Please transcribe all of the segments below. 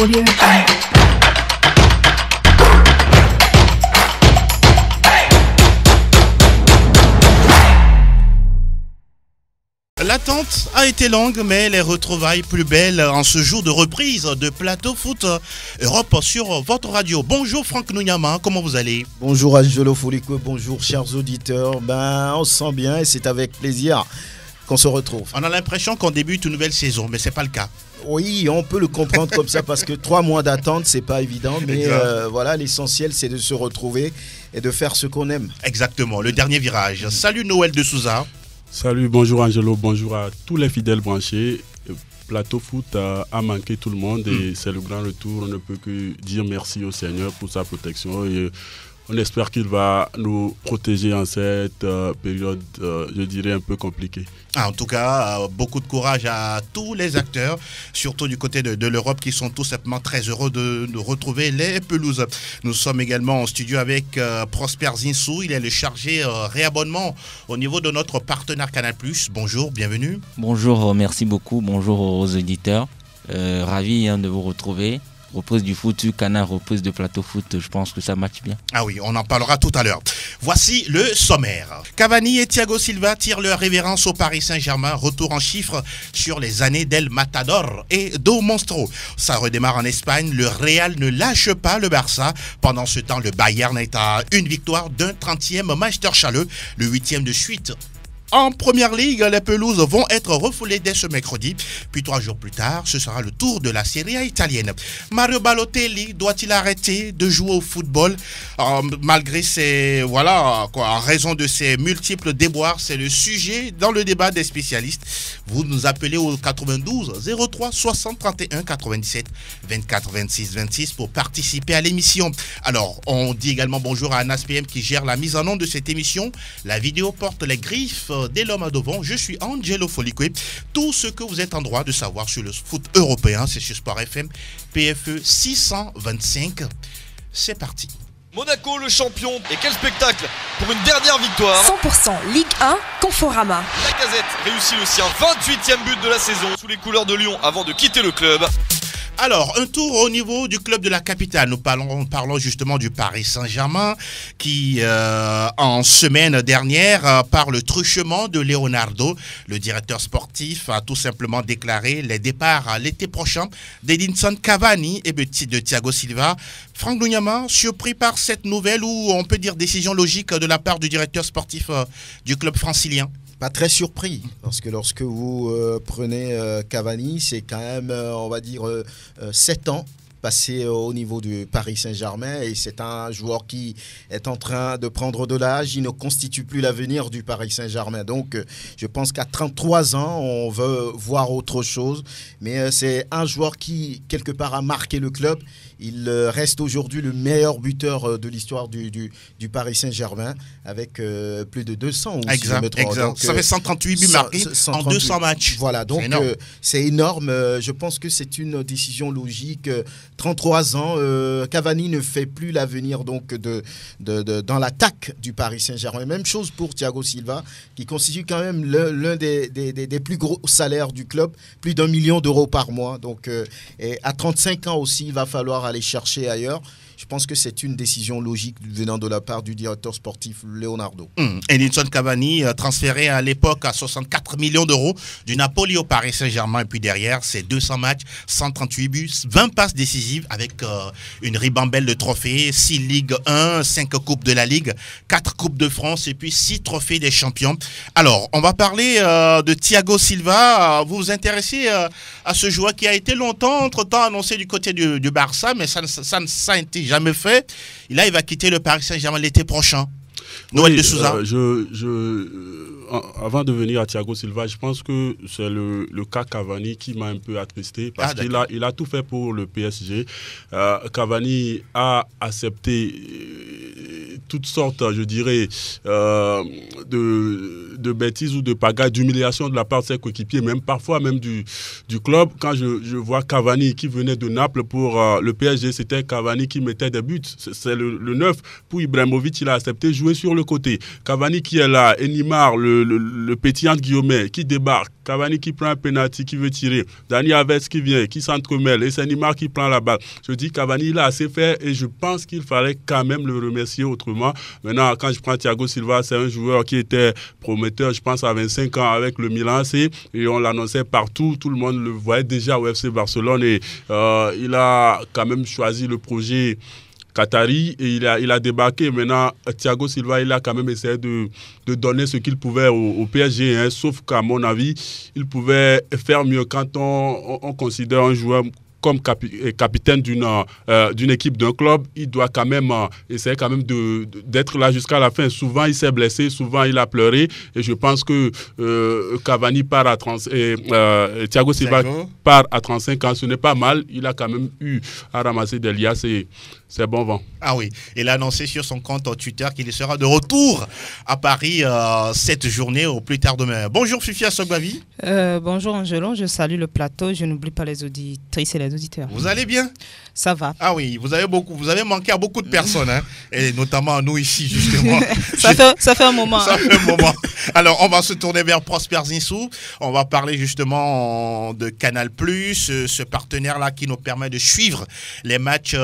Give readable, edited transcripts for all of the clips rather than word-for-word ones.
Audio Jungle. L'attente a été longue, mais les retrouvailles plus belles en ce jour de reprise de Plateau Foot Europe sur votre radio. Bonjour Franck Nouyama, comment vous allez? Bonjour Angelo Foliko, bonjour chers auditeurs. On se sent bien et c'est avec plaisir qu'on se retrouve. On a l'impression qu'on débute une nouvelle saison, mais c'est pas le cas. Oui, on peut le comprendre comme ça parce que 3 mois d'attente, c'est pas évident. Mais voilà, l'essentiel, c'est de se retrouver et de faire ce qu'on aime. Exactement, le dernier virage. Salut Noël de Souza. Salut, bonjour Angelo, bonjour à tous les fidèles branchés. Plateau Foot a manqué tout le monde et c'est le grand retour. On ne peut que dire merci au Seigneur pour sa protection et on espère qu'il va nous protéger en cette période, je dirais, un peu compliquée. En tout cas, beaucoup de courage à tous les acteurs, surtout du côté de l'Europe, qui sont tout simplement très heureux de retrouver les pelouses. Nous sommes également en studio avec Prosper Zinsou. Il est le chargé réabonnement au niveau de notre partenaire Canal+. Bonjour, bienvenue. Bonjour, merci beaucoup. Bonjour aux auditeurs. Ravi de vous retrouver. Reprise du foot, Canal, reprise de Plateau Foot, je pense que ça matche bien. Ah oui, on en parlera tout à l'heure. Voici le sommaire. Cavani et Thiago Silva tirent leur révérence au Paris Saint-Germain. Retour en chiffres sur les années d'El Matador et Do Monstro. Ça redémarre en Espagne. Le Real ne lâche pas le Barça. Pendant ce temps, le Bayern est à une victoire d'un 30e Meisterschale, le 8e de suite. En première ligue, les pelouses vont être refoulées dès ce mercredi. Puis 3 jours plus tard, ce sera le tour de la Serie A italienne. Mario Balotelli doit-il arrêter de jouer au football malgré ses, en raison de ses multiples déboires? C'est le sujet dans le débat des spécialistes. Vous nous appelez au 92 03 60 31 97 24 26 26 pour participer à l'émission. Alors, on dit également bonjour à Anas PM qui gère la mise en onde de cette émission. La vidéo porte les griffes dès l'homme à devant. Je suis Angelo Foliko. Tout ce que vous êtes en droit de savoir sur le foot européen, c'est sur Sport FM PFE 625. C'est parti. Monaco le champion, et quel spectacle pour une dernière victoire. 100% Ligue 1, Conforama. Lacazette réussit le sien, 28e but de la saison sous les couleurs de Lyon avant de quitter le club. Alors, un tour au niveau du club de la capitale. Nous parlons justement du Paris Saint-Germain qui, en semaine dernière, par le truchement de Leonardo, le directeur sportif a tout simplement déclaré les départs à l'été prochain d'Edinson Cavani et de Thiago Silva. Franck Nouyama, surpris par cette nouvelle ou on peut dire décision logique de la part du directeur sportif du club francilien? Pas très surpris, parce que lorsque vous prenez Cavani, c'est quand même, on va dire, 7 ans passé au niveau du Paris Saint-Germain et c'est un joueur qui est en train de prendre de l'âge, il ne constitue plus l'avenir du Paris Saint-Germain. Donc je pense qu'à 33 ans, on veut voir autre chose, mais c'est un joueur qui, quelque part, a marqué le club. Il reste aujourd'hui le meilleur buteur de l'histoire du Paris Saint-Germain avec plus de 200. Exact. Donc, ça fait 138 buts marqués en 200 matchs. Voilà, donc c'est énorme. Je pense que c'est une décision logique. 33 ans, Cavani ne fait plus l'avenir donc dans l'attaque du Paris Saint-Germain. Même chose pour Thiago Silva, qui constitue quand même l'un des plus gros salaires du club, plus d'1 million d'euros par mois. Donc, et à 35 ans aussi, il va falloir aller chercher ailleurs. Je pense que c'est une décision logique venant de la part du directeur sportif Leonardo. Edinson Cavani, transféré à l'époque à 64 millions d'euros du Napoli au Paris Saint-Germain. Et puis derrière, c'est 200 matchs, 138 buts, 20 passes décisives avec une ribambelle de trophées, 6 Ligue 1, 5 Coupes de la Ligue, 4 Coupes de France et puis 6 trophées des champions. Alors, on va parler de Thiago Silva. Vous vous intéressez à ce joueur qui a été longtemps, entre-temps, annoncé du côté du Barça, mais ça n'a été jamais fait. Et là, il va quitter le Paris Saint-Germain l'été prochain. Noël de Souza. Avant de venir à Thiago Silva, je pense que c'est le cas Cavani qui m'a un peu attristé parce qu'il a tout fait pour le PSG. Cavani a accepté toutes sortes, je dirais, de bêtises ou de pagailles, d'humiliation de la part de ses coéquipiers, même parfois même du club. Quand je vois Cavani qui venait de Naples pour le PSG, c'était Cavani qui mettait des buts. C'est le 9. Pour Ibrahimovic, il a accepté de jouer sur le côté. Cavani qui est là, et Neymar, le petit entre guillemets, qui débarque. Cavani qui prend un penalty, qui veut tirer. Dani Alves qui vient, qui s'entremêle. Et c'est Neymar qui prend la balle. Je dis Cavani, il a assez fait et je pense qu'il fallait quand même le remercier autrement. Maintenant, quand je prends Thiago Silva, c'est un joueur qui était prometteur, je pense, à 25 ans avec le Milan AC. Et on l'annonçait partout. Tout le monde le voyait déjà au FC Barcelone. Et il a quand même choisi le projet qatari et il a débarqué. Maintenant, Thiago Silva, il a quand même essayé de donner ce qu'il pouvait au PSG, hein, sauf qu'à mon avis, il pouvait faire mieux quand on considère un joueur comme capitaine d'une équipe, d'un club. Il doit quand même essayer quand même d'être là jusqu'à la fin. Souvent, il s'est blessé, souvent, il a pleuré. Et je pense que Cavani part à 35 Thiago Silva part à 35 ans. Ce n'est pas mal. Il a quand même eu à ramasser des liasses et c'est bon vent. Ah oui, il a annoncé sur son compte Twitter qu'il sera de retour à Paris cette journée au plus tard demain. Bonjour Fifia Sogbavi. Bonjour Angelo, je salue le plateau. Je n'oublie pas les auditrices et les auditeurs. Vous allez bien? Ça va. Ah oui, vous avez manqué à beaucoup de personnes, hein, et notamment à nous ici justement. ça fait un moment. Ça fait un moment. Alors on va se tourner vers Prosper Zinsou. On va parler justement de Canal+, ce partenaire-là qui nous permet de suivre les matchs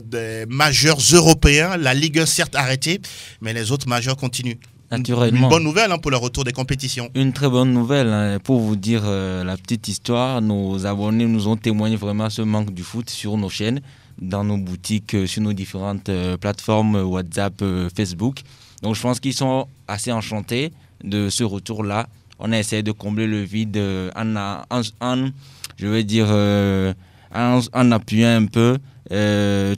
des majeurs européens. La Ligue 1 certes arrêtée, mais les autres majeurs continuent. Naturellement. Une bonne nouvelle pour le retour des compétitions. Une très bonne nouvelle. Hein. Pour vous dire la petite histoire, nos abonnés nous ont témoigné vraiment ce manque du foot sur nos chaînes, dans nos boutiques, sur nos différentes plateformes WhatsApp, Facebook. Donc je pense qu'ils sont assez enchantés de ce retour-là. On a essayé de combler le vide en appuyant un peu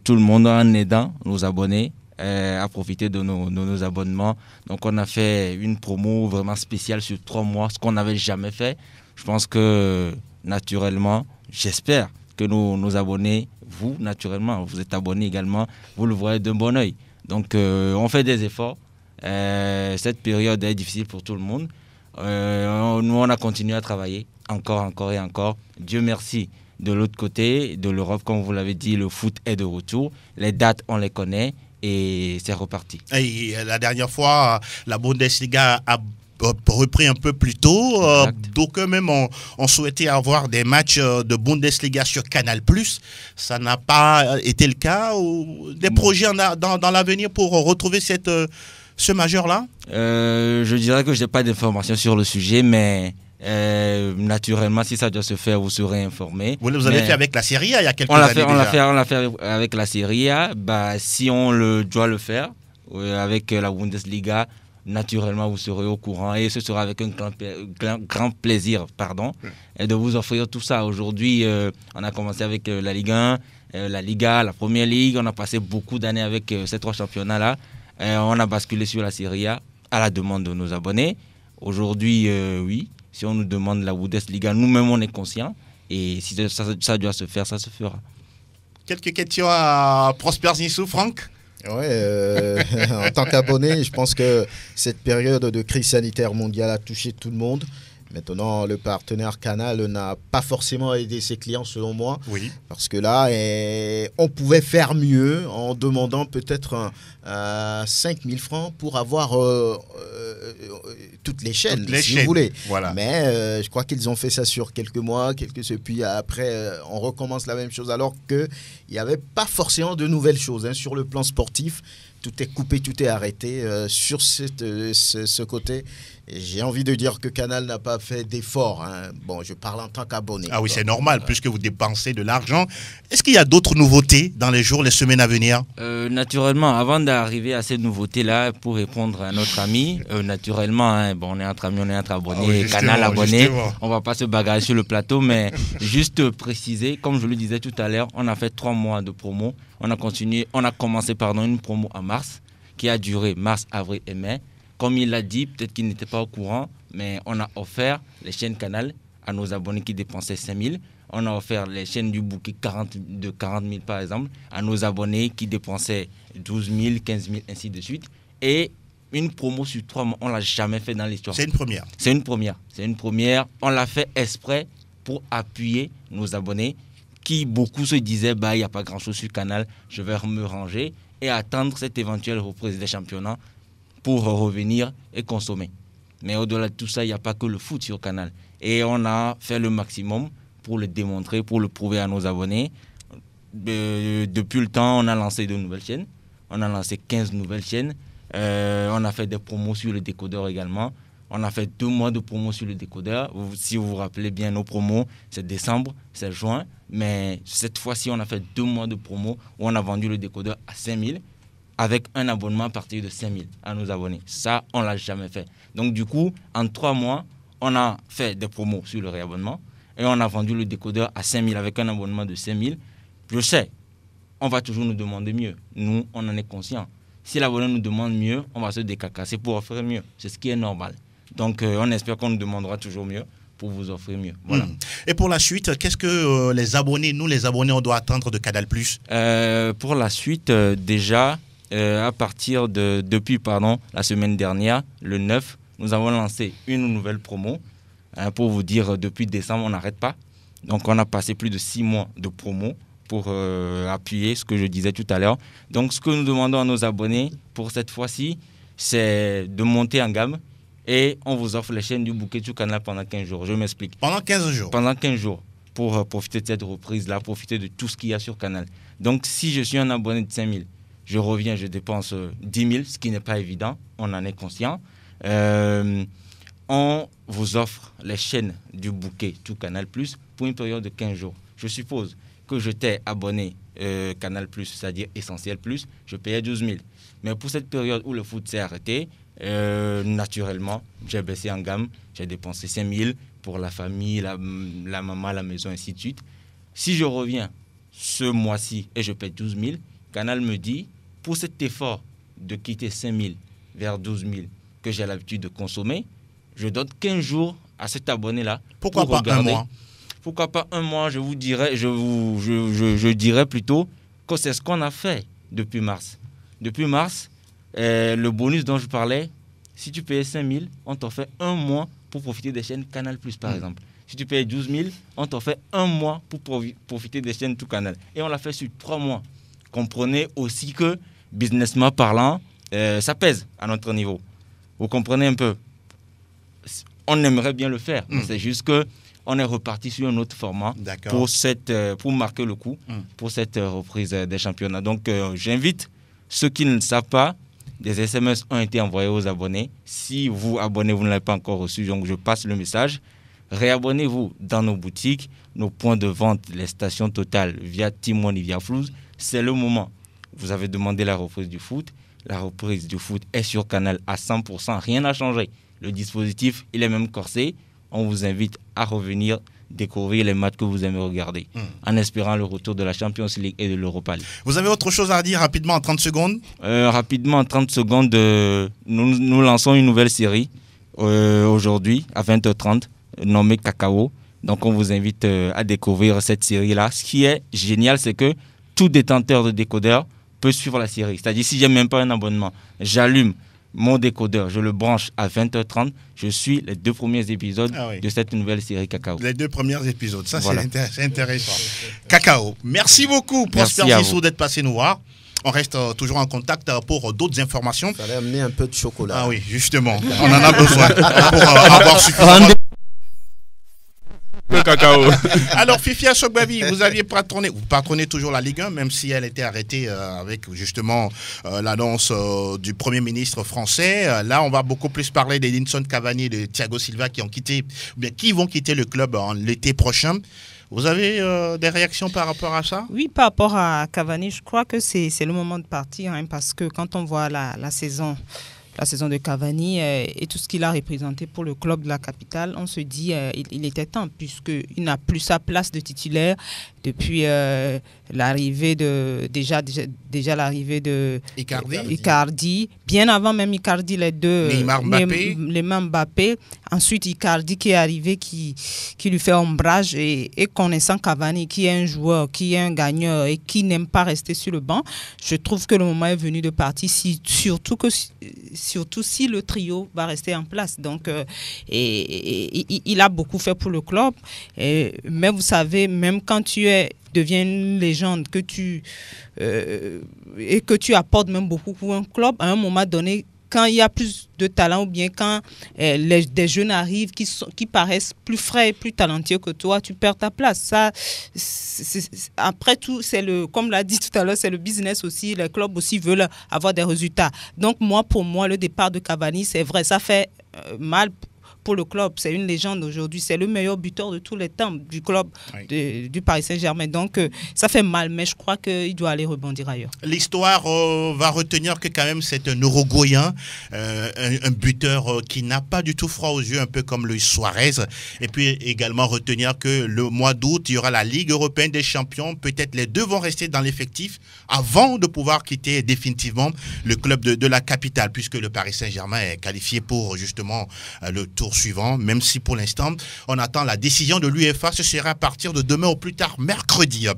tout le monde, en aidant nos abonnés à profiter de nos abonnements. Donc on a fait une promo vraiment spéciale sur 3 mois, ce qu'on n'avait jamais fait. Je pense que naturellement, j'espère que nos abonnés, vous naturellement, vous êtes abonnés également, vous le voyez d'un bon oeil. Donc on fait des efforts. Cette période est difficile pour tout le monde. Nous on a continué à travailler encore et encore. Dieu merci. De l'autre côté, de l'Europe, comme vous l'avez dit, le foot est de retour. Les dates, on les connaît et c'est reparti. Et la dernière fois, la Bundesliga a repris un peu plus tôt. Donc même on souhaitait avoir des matchs de Bundesliga sur Canal+. Ça n'a pas été le cas. Ou des projets dans l'avenir pour retrouver ce majeur-là? Je dirais que je n'ai pas d'informations sur le sujet, mais... naturellement, si ça doit se faire, vous serez informé. Vous l'avez fait avec la Serie A il y a quelques années déjà. On l'a fait avec la Serie A. Si on doit le faire avec la Bundesliga, naturellement, vous serez au courant et ce sera avec un grand plaisir de vous offrir tout ça. Aujourd'hui, on a commencé avec la Ligue 1, la Liga, la Première Ligue. On a passé beaucoup d'années avec ces 3 championnats-là. On a basculé sur la Serie A à la demande de nos abonnés. Aujourd'hui, oui. Si on nous demande la Bundesliga, nous-mêmes, on est conscients. Et si ça doit se faire, ça se fera. Quelques questions à Prosper Zinsou, Franck? Oui, en tant qu'abonné, je pense que cette période de crise sanitaire mondiale a touché tout le monde. Maintenant, le partenaire Canal n'a pas forcément aidé ses clients, selon moi. Oui. Parce que là, on pouvait faire mieux en demandant peut-être 5 000 francs pour avoir toutes les chaînes, si vous voulez. Voilà. Mais je crois qu'ils ont fait ça sur quelques mois, puis après, on recommence la même chose, alors qu'il n'y avait pas forcément de nouvelles choses. Hein. Sur le plan sportif, tout est coupé, tout est arrêté. Sur ce côté, j'ai envie de dire que Canal n'a pas fait d'efforts. Hein. Bon, je parle en tant qu'abonné. Ah oui, c'est normal, puisque vous dépensez de l'argent. Est-ce qu'il y a d'autres nouveautés dans les jours, les semaines à venir? Naturellement, avant d'arriver à ces nouveautés-là, pour répondre à notre ami, naturellement, hein, on est entre amis, on est entre abonnés, Canal abonné. On ne va pas se bagarrer sur le plateau, mais juste préciser, comme je le disais tout à l'heure, on a fait 3 mois de promo. On a commencé une promo en mars, qui a duré mars, avril et mai. Comme il l'a dit, peut-être qu'il n'était pas au courant, mais on a offert les chaînes Canal à nos abonnés qui dépensaient 5 000. On a offert les chaînes du bouquet de 40 000 par exemple à nos abonnés qui dépensaient 12 000, 15 000, ainsi de suite. Et une promo sur 3 mois, on ne l'a jamais fait dans l'histoire. C'est une première. C'est une première. C'est une première. On l'a fait exprès pour appuyer nos abonnés qui beaucoup se disaient il n'y a pas grand-chose sur Canal, je vais me ranger et attendre cette éventuelle reprise des championnats pour revenir et consommer. Mais au-delà de tout ça, il n'y a pas que le foot sur Canal. Et on a fait le maximum pour le démontrer, pour le prouver à nos abonnés. Depuis le temps, on a lancé de nouvelles chaînes. On a lancé 15 nouvelles chaînes. On a fait des promos sur le décodeur également. On a fait 2 mois de promos sur le décodeur. Si vous vous rappelez bien nos promos, c'est décembre, c'est juin. Mais cette fois-ci, on a fait 2 mois de promos où on a vendu le décodeur à 5 000 avec un abonnement à partir de 5 000 à nos abonnés. Ça, on ne l'a jamais fait. Donc du coup, en 3 mois, on a fait des promos sur le réabonnement et on a vendu le décodeur à 5 000 avec un abonnement de 5 000. Je sais, on va toujours nous demander mieux. Nous, on en est conscients. Si l'abonné nous demande mieux, on va se décacasser pour offrir mieux. C'est ce qui est normal. Donc, on espère qu'on nous demandera toujours mieux pour vous offrir mieux. Voilà. Et pour la suite, qu'est-ce que les abonnés, on doit attendre de Canal+. Pour la suite, déjà, depuis la semaine dernière, le 9, nous avons lancé une nouvelle promo. Pour vous dire, depuis décembre, on n'arrête pas. Donc, on a passé plus de 6 mois de promo pour appuyer ce que je disais tout à l'heure. Donc, ce que nous demandons à nos abonnés pour cette fois-ci, c'est de monter en gamme et on vous offre les chaînes du bouquet sur Canal pendant 15 jours. Je m'explique. Pendant 15 jours. Pendant 15 jours pour profiter de cette reprise-là, profiter de tout ce qu'il y a sur Canal. Donc, si je suis un abonné de 5 000, je reviens, je dépense 10 000, ce qui n'est pas évident, on en est conscient. On vous offre les chaînes du bouquet tout Canal+, pour une période de 15 jours. Je suppose que je t'ai abonné Canal+, c'est-à-dire Essentiel+, je payais 12 000. Mais pour cette période où le foot s'est arrêté, naturellement, j'ai baissé en gamme, j'ai dépensé 5 000 pour la famille, la maman, la maison, ainsi de suite. Si je reviens ce mois-ci et je paye 12 000, Canal me dit, pour cet effort de quitter 5 000 vers 12 000 que j'ai l'habitude de consommer, je donne 15 jours à cet abonné-là. Pourquoi pas regarder. Un mois? Pourquoi pas un mois? Je dirais plutôt que c'est ce qu'on a fait depuis mars. Depuis mars, le bonus dont je parlais, si tu payais 5 000, on t'en fait un mois pour profiter des chaînes Canal+, par exemple. Si tu payais 12 000, on t'en fait un mois pour profiter des chaînes tout Canal. Et on l'a fait sur 3 mois. Comprenez aussi que, businessment parlant, ça pèse à notre niveau. Vous comprenez un peu? On aimerait bien le faire, mais c'est juste qu'on est reparti sur un autre format pour marquer le coup pour cette reprise des championnats. Donc, j'invite ceux qui ne le savent pas, des SMS ont été envoyés aux abonnés. Si vous, abonnez, vous ne l'avez pas encore reçu, donc je passe le message. Réabonnez-vous dans nos boutiques, nos points de vente, les stations Total via Team One et via Flouze. C'est le moment. Vous avez demandé la reprise du foot. La reprise du foot est sur Canal à 100%. Rien n'a changé. Le dispositif, il est même corsé. On vous invite à revenir découvrir les matchs que vous aimez regarder, en espérant le retour de la Champions League et de l'Europa League. Vous avez autre chose à dire rapidement en 30 secondes? Rapidement en 30 secondes, nous lançons une nouvelle série aujourd'hui à 20h30, nommée Cacao. Donc on vous invite à découvrir cette série-là. Ce qui est génial, c'est que tout détenteur de décodeur peut suivre la série. C'est-à-dire, si je n'ai même pas un abonnement, j'allume mon décodeur, je le branche à 20h30, je suis les 2 premiers épisodes de cette nouvelle série Cacao. Les 2 premiers épisodes, ça voilà. C'est intéressant. Cacao, merci beaucoup Prosper Zissou d'être passé nous voir. On reste toujours en contact pour d'autres informations. Il fallait amener un peu de chocolat. Ah oui, justement, on en a besoin pour avoir suffisamment. Le cacao. Alors Fifia Sogbavi, vous patronnez toujours la Ligue 1, même si elle était arrêtée avec justement l'annonce du Premier ministre français. Là, on va beaucoup plus parler d'Edinson Cavani et de Thiago Silva qui vont quitter le club l'été prochain. Vous avez des réactions par rapport à ça? Oui, par rapport à Cavani, je crois que c'est le moment de partir, parce que quand on voit la saison la saison de Cavani et tout ce qu'il a représenté pour le club de la capitale, on se dit il était temps, puisqu'il n'a plus sa place de titulaire depuis l'arrivée de déjà l'arrivée de Icardi, bien avant même Icardi, les deux Neymar Mbappé, ensuite Icardi qui est arrivé, qui lui fait ombrage, et connaissant Cavani qui est un joueur, qui est un gagneur et qui n'aime pas rester sur le banc, je trouve que le moment est venu de partir, surtout si le trio va rester en place. Donc il a beaucoup fait pour le club, mais vous savez, même quand tu deviens une légende, et que tu apportes même beaucoup pour un club, à un moment donné, quand il y a plus de talent, ou bien quand des jeunes arrivent qui paraissent plus frais et plus talentueux que toi, tu perds ta place. Ça, après tout, comme l'a dit tout à l'heure, c'est le business aussi. Les clubs aussi veulent avoir des résultats. Donc pour moi, le départ de Cavani, c'est vrai, ça fait mal pour le club. C'est une légende aujourd'hui. C'est le meilleur buteur de tous les temps du club du Paris Saint-Germain. Donc, ça fait mal, mais je crois qu'il doit aller rebondir ailleurs. L'histoire va retenir que quand même c'est un Uruguayen, un buteur qui n'a pas du tout froid aux yeux, un peu comme Luis Suarez. Et puis également retenir que le mois d'août, il y aura la Ligue européenne des champions. Peut-être les deux vont rester dans l'effectif avant de pouvoir quitter définitivement le club de la capitale, puisque le Paris Saint-Germain est qualifié pour justement le tour suivant, même si pour l'instant on attend la décision de l'UEFA. Ce sera à partir de demain au plus tard mercredi.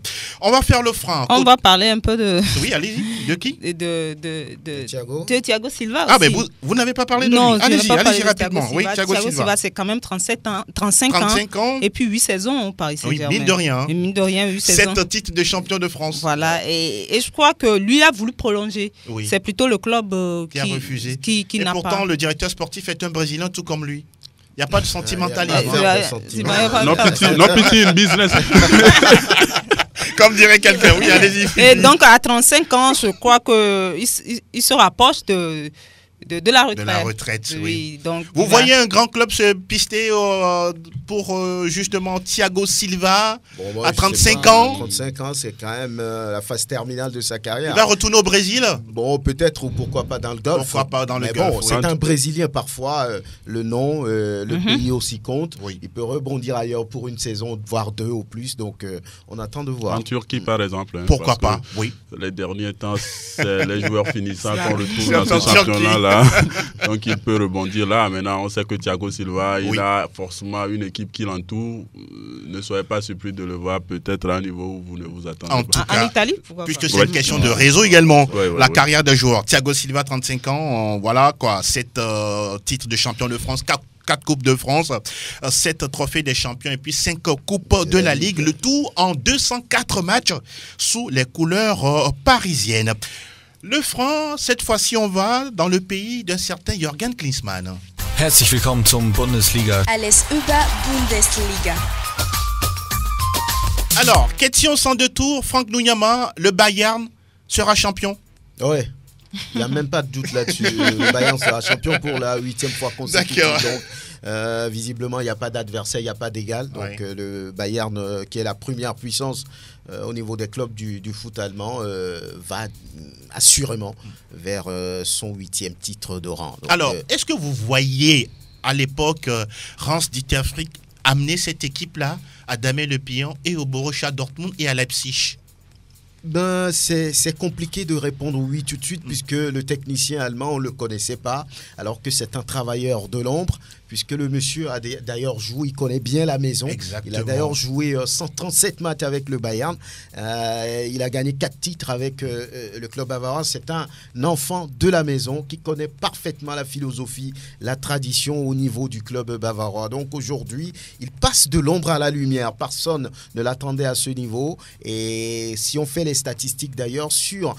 On va faire le franc. On va parler un peu de... Oui, allez-y. De qui? De Thiago Silva. Ah, mais vous n'avez pas parlé de lui. Allez-y rapidement. Oui, Thiago Silva, c'est quand même 35 ans. Et puis 8 saisons au Paris Saint-Germain. Oui, mine de rien. Mine de rien, 8 saisons. 7 titres de champion de France. Voilà, et je crois que lui a voulu prolonger. Oui. C'est plutôt le club qui a refusé. Qui et n'a pourtant, pas... le directeur sportif est un Brésilien tout comme lui. Il n'y a pas de sentimentalisme. Non, petit, une business. Comme dirait quelqu'un, oui, allez-y. Et donc, à 35 ans, je crois qu'il se rapproche de la retraite. De la retraite, oui. Donc, vous voyez un grand club se pister pour justement Thiago Silva à 35 ans. 35 ans, c'est quand même la phase terminale de sa carrière. Il va retourner au Brésil. Bon, peut-être, ou pourquoi pas dans le Golfe. Pourquoi pas dans le Golfe. Golfe. C'est un Brésilien parfois, le nom, le pays aussi compte. Oui. Il peut rebondir ailleurs pour une saison, voire 2 au plus. Donc, on attend de voir. En Turquie, par exemple. Pourquoi pas, oui. Les derniers temps, c'est les joueurs finissants qu'on retrouve dans ce championnat-là. Donc il peut rebondir là. Maintenant, on sait que Thiago Silva, il a forcément une équipe qui l'entoure. Ne soyez pas surpris de le voir peut-être à un niveau où vous ne vous attendez pas. En tout cas, en Italie, puisque c'est une question de réseau également. La carrière d'un joueur. Thiago Silva, 35 ans, voilà quoi, 7 titres de champion de France, 4 Coupes de France, 7 trophées des champions et puis 5 Coupes de la Ligue. Le tout en 204 matchs sous les couleurs parisiennes. Le franc, cette fois-ci, on va dans le pays d'un certain Jürgen Klinsmann. Herzlich willkommen zum Bundesliga. Alles über Bundesliga. Alors, question sans deux tours, Franck Nuyama, le Bayern sera champion? Ouais. Il n'y a même pas de doute là-dessus. Le Bayern sera champion pour la 8e fois consécutive. D'accord. Donc, visiblement, il n'y a pas d'adversaire, il n'y a pas d'égal. Donc, le Bayern, qui est la première puissance au niveau des clubs du foot allemand, va assurément vers son 8e titre de rang. Donc, alors, est-ce que vous voyez à l'époque Hans Dieter Flick amener cette équipe-là à Damien Le Pion et au Borussia Dortmund et à Leipzig? Ben, c'est compliqué de répondre oui tout de suite puisque le technicien allemand, on ne le connaissait pas, alors que c'est un travailleur de l'ombre, puisque le monsieur a d'ailleurs joué, il connaît bien la maison. Exactement. Il a d'ailleurs joué 137 matchs avec le Bayern. Il a gagné 4 titres avec le club bavarois. C'est un enfant de la maison qui connaît parfaitement la philosophie, la tradition au niveau du club bavarois. Donc aujourd'hui, il passe de l'ombre à la lumière. Personne ne l'attendait à ce niveau. Et si on fait les statistiques d'ailleurs sur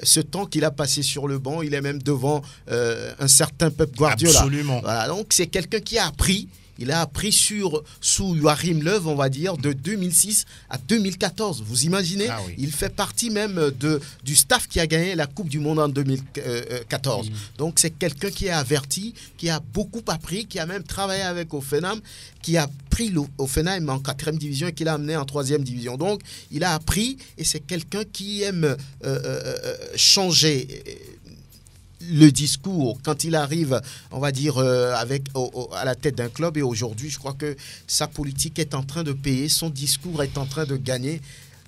ce temps qu'il a passé sur le banc, il est même devant un certain Pep Guardiola. Absolument. Voilà, donc c'est quelqu'un qui a appris. Il a appris sous Joachim Löw, on va dire, de 2006 à 2014. Vous imaginez? Oui. Il fait partie même du staff qui a gagné la Coupe du Monde en 2014. Donc c'est quelqu'un qui est averti, qui a beaucoup appris, qui a même travaillé avec Hoffenheim, qui a pris Hoffenheim en 4e division et qui l'a amené en 3e division. Donc il a appris et c'est quelqu'un qui aime changer le discours, quand il arrive, on va dire, à la tête d'un club, et aujourd'hui, je crois que sa politique est en train de payer, son discours est en train de gagner.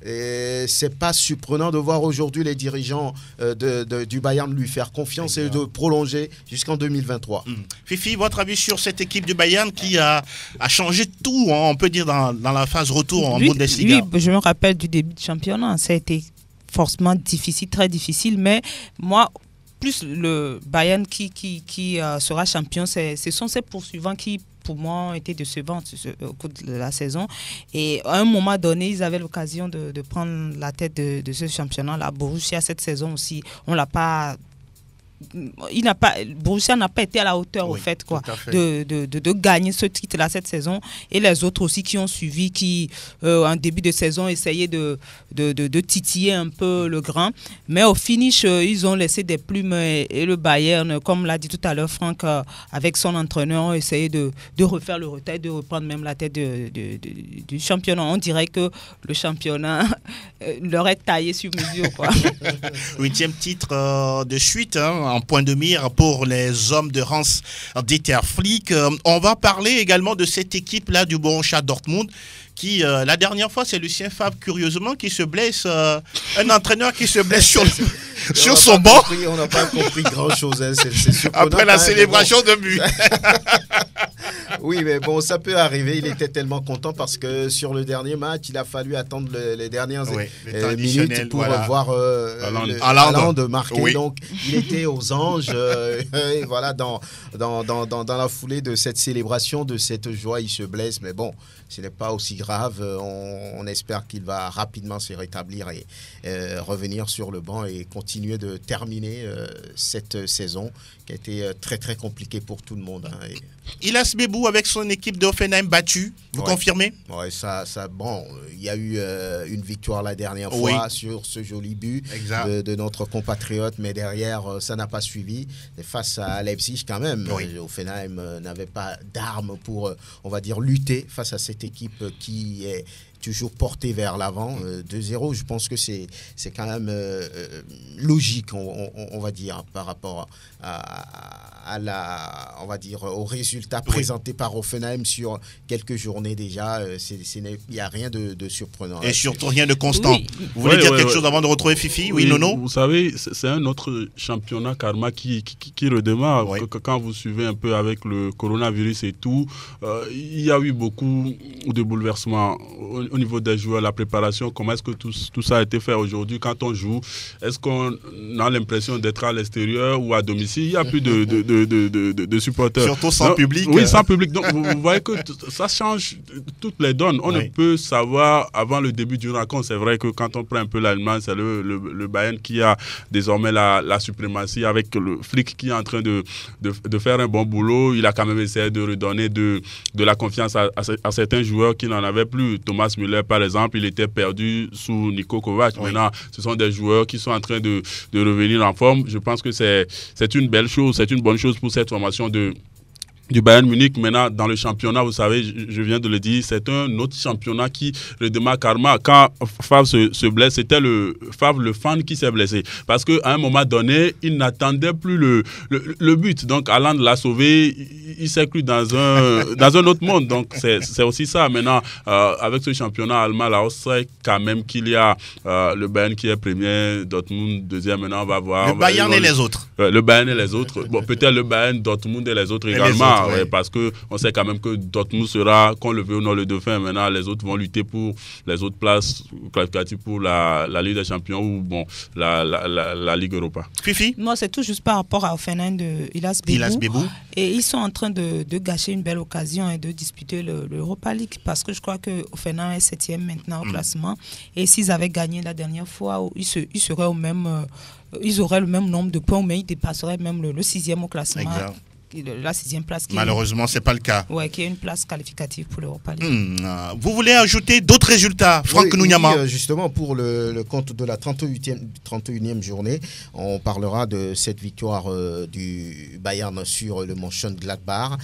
Et c'est pas surprenant de voir aujourd'hui les dirigeants du Bayern lui faire confiance et de prolonger jusqu'en 2023. Fifi, votre avis sur cette équipe du Bayern qui a changé tout, hein, on peut dire, dans la phase retour en Bundesliga? Oui, je me rappelle du début du championnat. Ça a été forcément difficile, très difficile, mais moi, plus le Bayern qui sera champion, ce sont ses poursuivants qui, pour moi, ont été décevants au cours de la saison. Et à un moment donné, ils avaient l'occasion de prendre la tête de ce championnat. La Borussia, cette saison aussi, on l'a pas... Borussia n'a pas été à la hauteur, au fait, quoi, de gagner ce titre-là cette saison. Et les autres aussi qui ont suivi, qui en début de saison essayaient de titiller un peu le grain. Mais au finish, ils ont laissé des plumes et le Bayern, comme l'a dit tout à l'heure Franck, avec son entraîneur, ont essayé de refaire le retard, de reprendre même la tête du championnat. On dirait que le championnat leur est taillé sur mesure, quoi. 8e titre de suite, hein, en point de mire pour les hommes de Hans-Dieter Flick. On va parler également de cette équipe-là du Borussia Dortmund qui, la dernière fois, c'est Lucien Favre, curieusement, qui se blesse, un entraîneur qui se blesse sur son banc. On n'a pas compris grand-chose. Hein. C'est après la célébration de but. Oui, mais bon, ça peut arriver. Il était tellement content parce que sur le dernier match, il a fallu attendre les dernières minutes pour voir Haaland marquer. Oui. Donc, il était aux anges. Et voilà, dans la foulée de cette célébration, de cette joie, il se blesse. Mais bon, ce n'est pas aussi grave. On espère qu'il va rapidement se rétablir et revenir sur le banc et continuer de terminer cette saison qui a été très très compliquée pour tout le monde. Hein. Ilas Bebou avec son équipe d'Hoffenheim battue, vous confirmez? Oui, bon, il y a eu une victoire la dernière fois sur ce joli but de notre compatriote, mais derrière, ça n'a pas suivi. Et face à Leipzig, quand même, Hoffenheim n'avait pas d'armes pour, on va dire, lutter face à cette équipe qui est toujours porté vers l'avant. 2-0, je pense que c'est quand même logique, on va dire, par rapport on va dire, au résultat présenté par Hoffenheim sur quelques journées déjà. Il n'y a rien de surprenant. Et surtout rien de constant. Oui. Vous voulez dire quelque chose avant de retrouver Fifi? Oui, Nono? Vous savez, c'est un autre championnat karma qui redémarre. Quand vous suivez un peu avec le coronavirus et tout, il y a eu beaucoup de bouleversements au niveau des joueurs, la préparation. Comment est-ce que tout ça a été fait aujourd'hui quand on joue? Est-ce qu'on a l'impression d'être à l'extérieur ou à domicile? Il n'y a plus de supporters. Surtout sans public. Oui, sans public. Donc, vous voyez que ça change toutes les donnes. On ne peut savoir avant le début du rencontre. C'est vrai que quand on prend un peu l'Allemagne, c'est le Bayern qui a désormais la suprématie avec le Flick qui est en train de faire un bon boulot. Il a quand même essayé de redonner de la confiance à certains joueurs qui n'en avaient plus. Thomas Müller, par exemple, il était perdu sous Niko Kovac. Maintenant, ce sont des joueurs qui sont en train de revenir en forme. Je pense que c'est une belle chose, c'est une bonne chose pour cette formation du Bayern Munich. Maintenant, dans le championnat, vous savez, je viens de le dire, c'est un autre championnat qui redémarre karma. Quand Favre se blesse, c'était Favre, le fan, qui s'est blessé. Parce qu'à un moment donné, il n'attendait plus le but. Donc, Haaland l'a sauvé, il s'est cru dans un autre monde. Donc, c'est aussi ça. Maintenant, avec ce championnat allemand, là, on sait quand même qu'il y a le Bayern qui est premier, Dortmund deuxième. Maintenant, on va voir. Le Bayern et les autres. Le Bayern et les autres. Bon, peut-être le Bayern, Dortmund et les autres également. Parce qu'on sait quand même que Dortmund sera, qu'on le veut ou non, le dauphin. Maintenant, les autres vont lutter pour les autres places qualificatives pour la Ligue des Champions ou la Ligue Europa. Fifi? Moi, c'est tout juste par rapport à Hoffenheim de Ilas Bebou. Et ils sont en train de gâcher une belle occasion et de disputer l'Europa League parce que je crois que Hoffenheim est 7e maintenant au classement. Et s'ils avaient gagné la dernière fois, ils seraient au même... ils auraient le même nombre de points, mais ils dépasseraient même le 6e au classement. Exact. la 6e place. Malheureusement, ce n'est pas le cas. Oui, qui est une place qualificative pour l'Europa League. Vous voulez ajouter d'autres résultats, Franck Nounyama? Oui, justement, pour le compte de la 31e journée, on parlera de cette victoire du Bayern sur le Mönchengladbach.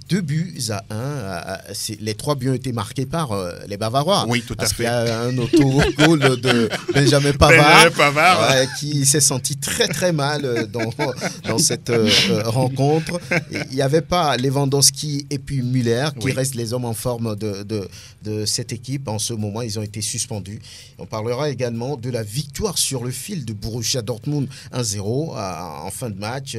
2-1. Les 3 buts ont été marqués par les Bavarois. Oui, tout à fait. Parce qu'il y a un auto-goal de Benjamin Pavard, qui s'est senti très très mal dans cette rencontre. Il n'y avait pas Lewandowski et puis Müller qui restent les hommes en forme de cette équipe. En ce moment, ils ont été suspendus. On parlera également de la victoire sur le fil de Borussia Dortmund 1-0 en fin de match.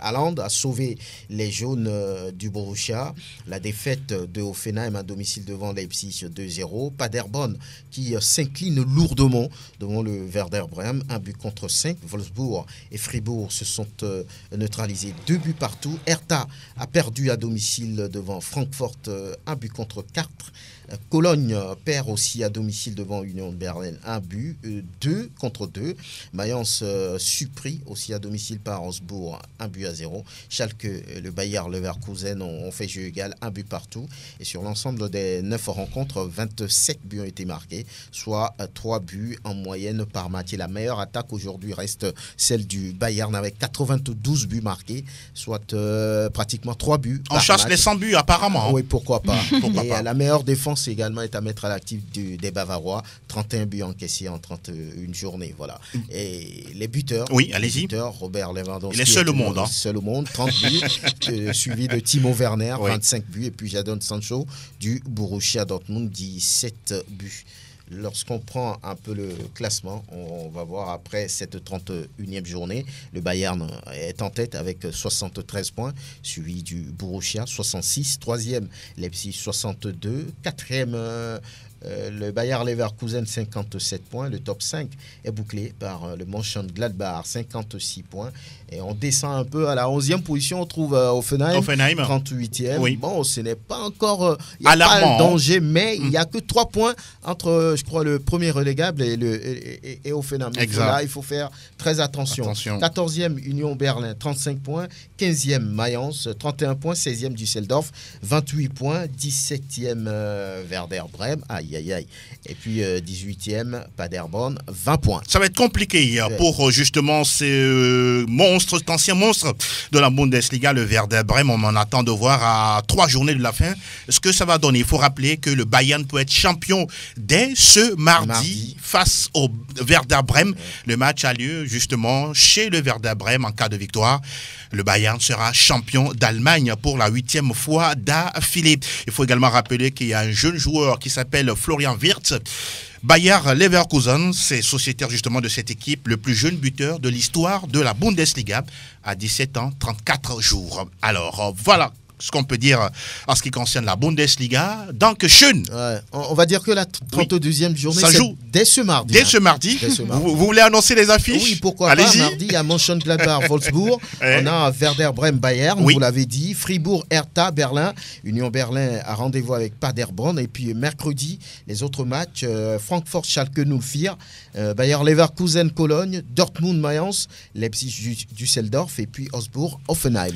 Haaland a sauvé les jaunes du Borussia. La défaite de Hoffenheim à domicile devant Leipzig 2-0. Paderborn qui s'incline lourdement devant le Werder Bremen, 1-5. Wolfsburg et Fribourg se sont neutralisés 2 buts partout. Hertha a perdu à domicile devant Francfort, 1-4. Cologne perd aussi à domicile devant Union Berlin, 2-2. Mayence surpris aussi à domicile par Augsbourg, 1-0. Schalke, le Bayer Leverkusen ont fait jeu égal, 1 but partout. Et sur l'ensemble des 9 rencontres, 27 buts ont été marqués, soit 3 buts en moyenne par match. Et la meilleure attaque aujourd'hui reste celle du Bayern avec 92 buts marqués, soit pratiquement 3 buts. On chasse les 100 buts apparemment. Oui, pourquoi pas. La meilleure défense également est à mettre à l'actif des Bavarois, 31 buts encaissés en 31 journées. Voilà. Et les buteurs. Oui, allez-y. Robert Lewandowski. Il est seul au monde. Seul au monde, 30 buts, suivi de Timo Werner, 25 buts, et puis Jadon Sancho du Borussia Dortmund, 17 buts. Lorsqu'on prend un peu le classement, on va voir après cette 31e journée, le Bayern est en tête avec 73 points, suivi du Borussia 66, 3e Leipzig 62, 4e le Bayer Leverkusen 57 points. Le top 5 est bouclé par le Mönchengladbach 56 points. Et on descend un peu à la 11e position. On trouve Hoffenheim 38e. Oui. Bon, ce n'est pas encore il y a pas le danger, mais il n'y a que 3 points entre, je crois, le premier relégable et Hoffenheim. Là, il faut faire très attention. 14e Union Berlin 35 points. 15e Mayence 31 points. 16e Düsseldorf 28 points. 17e Werder Bremen. Aïe. Et puis 18e Paderborn, 20 points. Ça va être compliqué pour justement ces monstres, cet ancien monstre de la Bundesliga, le Werder Bremen. On en attend de voir à 3 journées de la fin ce que ça va donner. Il faut rappeler que le Bayern peut être champion dès ce mardi. Face au Werder Bremen. Le match a lieu justement chez le Werder Bremen. En cas de victoire, le Bayern sera champion d'Allemagne pour la 8e fois d'affilée. Il faut également rappeler qu'il y a un jeune joueur qui s'appelle Florian Wirtz. Bayer Leverkusen, c'est sociétaire justement de cette équipe, le plus jeune buteur de l'histoire de la Bundesliga, à 17 ans, 34 jours. Alors voilà ce qu'on peut dire en ce qui concerne la Bundesliga. Donc, schön. On va dire que la 32e journée, ça joue dès ce mardi. Dès ce mardi. Vous voulez annoncer les affiches? Oui, pourquoi pas. Mardi, il y a Mönchengladbach, Wolfsburg. On a Werder Bremen, Bayern, vous l'avez dit. Fribourg, Hertha, Berlin. Union Berlin a rendez-vous avec Paderborn. Et puis mercredi, les autres matchs, Francfort, Schalke, 04. Bayer Leverkusen, Cologne. Dortmund, Mayence. Leipzig, Düsseldorf. Et puis Augsbourg, Hoffenheim.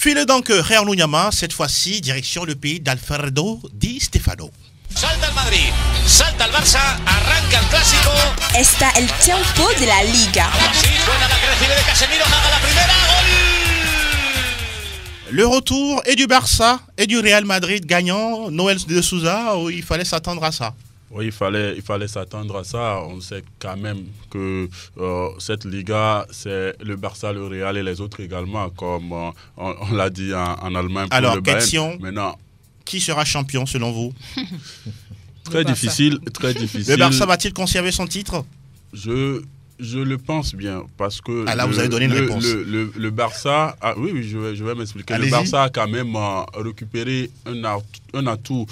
File donc Real Nounyama, cette fois-ci, direction le pays d'Alfredo Di Stefano. Salta el Madrid, salta el Barça, arranca el clásico. Está el tiempo de la Liga. Sí, suena la crecida de Casemiro, haga la primera, gol. Le retour et du Barça et du Real Madrid gagnant, Noël de Souza, il fallait s'attendre à ça. Oui, il fallait s'attendre à ça. On sait quand même que cette Liga, c'est le Barça, le Real et les autres également, comme on l'a dit en Allemagne. Pour alors, le Bayern. question, maintenant, qui sera champion selon vous? Très difficile. Le Barça va-t-il conserver son titre? Je le pense bien, parce que là, vous avez donné une réponse. Le Barça, oui, je vais m'expliquer. Allez-y. Le Barça a quand même récupéré un atout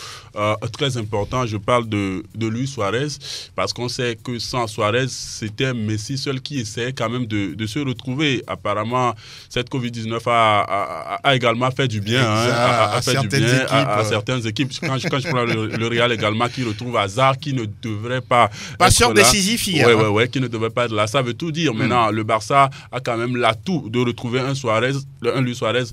très important. Je parle de Luis Suarez, parce qu'on sait que sans Suarez, c'était Messi seul qui essayait quand même de se retrouver. Apparemment, cette Covid-19 a également fait du bien, à certaines équipes. Quand je prends le Real également, qui retrouve Hazard, qui ne devrait pas Passeur décisif hier. Oui, qui ne devrait pas être là, ça veut tout dire. Maintenant, le Barça a quand même l'atout de retrouver un Luis Suarez.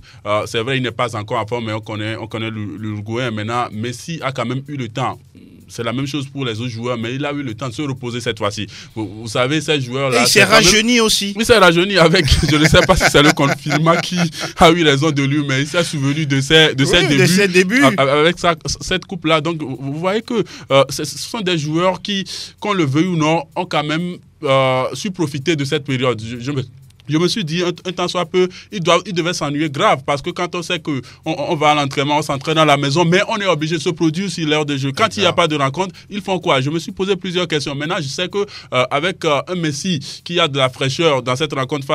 C'est vrai, il n'est pas encore en forme, mais on connaît l'Uruguayen. Maintenant, Messi a quand même eu le temps. C'est la même chose pour les autres joueurs, mais il a eu le temps de se reposer cette fois-ci. Vous savez, ces joueurs-là... Il s'est rajeuni aussi. Oui, il s'est rajeuni avec... Je ne sais pas si c'est le confirmant qui a eu raison de lui, mais il s'est souvenu de ses débuts. Avec cette coupe-là. Donc, vous voyez que ce sont des joueurs qui, qu'on le veuille ou non, ont quand même su profiter de cette période. Je me suis dit, un temps soit peu, il devait s'ennuyer grave, parce que quand on sait qu'on va à l'entraînement, on s'entraîne à la maison, mais on est obligé de se produire sur l'heure de jeu. Quand il n'y a pas de rencontre, ils font quoi? Je me suis posé plusieurs questions. Maintenant, je sais qu'avec un Messi qui a de la fraîcheur dans cette rencontre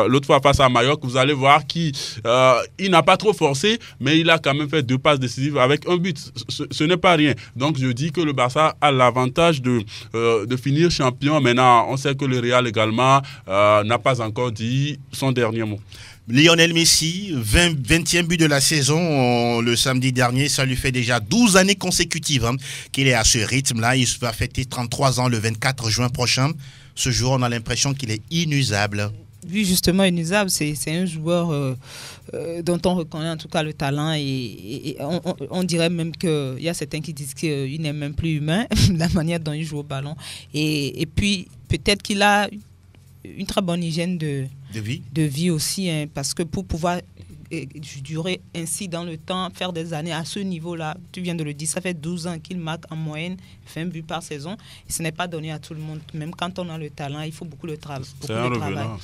l'autre fois face à Mallorca, vous allez voir qu'il n'a pas trop forcé, mais il a quand même fait 2 passes décisives avec un but. Ce n'est pas rien. Donc, je dis que le Barça a l'avantage de finir champion. Maintenant, on sait que le Real également n'a pas encore dit son dernier mot. Lionel Messi, 20e but de la saison le samedi dernier, ça lui fait déjà 12 années consécutives qu'il est à ce rythme-là. Il va fêter 33 ans le 24 juin prochain. Ce jour, on a l'impression qu'il est inusable. Oui, justement, inusable, c'est un joueur dont on reconnaît en tout cas le talent et on dirait même qu'il y a certains qui disent qu'il n'est même plus humain, la manière dont il joue au ballon. Et puis, peut-être qu'il a une très bonne hygiène de vie aussi, parce que pour pouvoir durer ainsi dans le temps, faire des années à ce niveau-là, tu viens de le dire, ça fait 12 ans qu'il marque en moyenne 20 buts par saison, et ce n'est pas donné à tout le monde. Même quand on a le talent, il faut beaucoup de travail. C'est un revenant.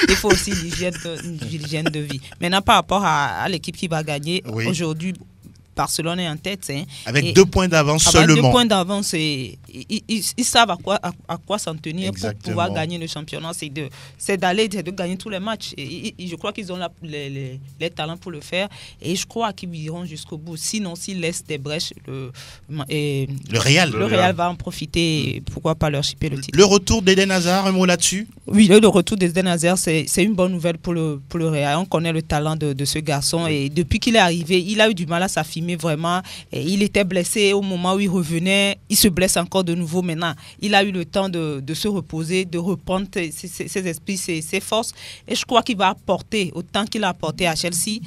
Il faut aussi l'hygiène de vie. Maintenant, par rapport à l'équipe qui va gagner, aujourd'hui, Barcelone est en tête. Avec 2 points d'avance seulement. 2 points d'avance, ils savent à quoi s'en tenir pour pouvoir gagner le championnat. C'est de gagner tous les matchs. Et je crois qu'ils ont les talents pour le faire. Et je crois qu'ils iront jusqu'au bout. Sinon, s'ils laissent des brèches, le Real va en profiter. Et pourquoi pas leur chipper le titre. Le retour d'Eden Hazard, un mot là-dessus? Oui, le retour d'Eden Hazard, c'est une bonne nouvelle pour le Real. On connaît le talent de ce garçon. Et depuis qu'il est arrivé, il a eu du mal à s'affirmer vraiment. Et il était blessé au moment où il revenait. Il se blesse encore de nouveau maintenant. Il a eu le temps de se reposer, de reprendre ses esprits, ses forces. Et je crois qu'il va apporter autant qu'il a apporté à Chelsea,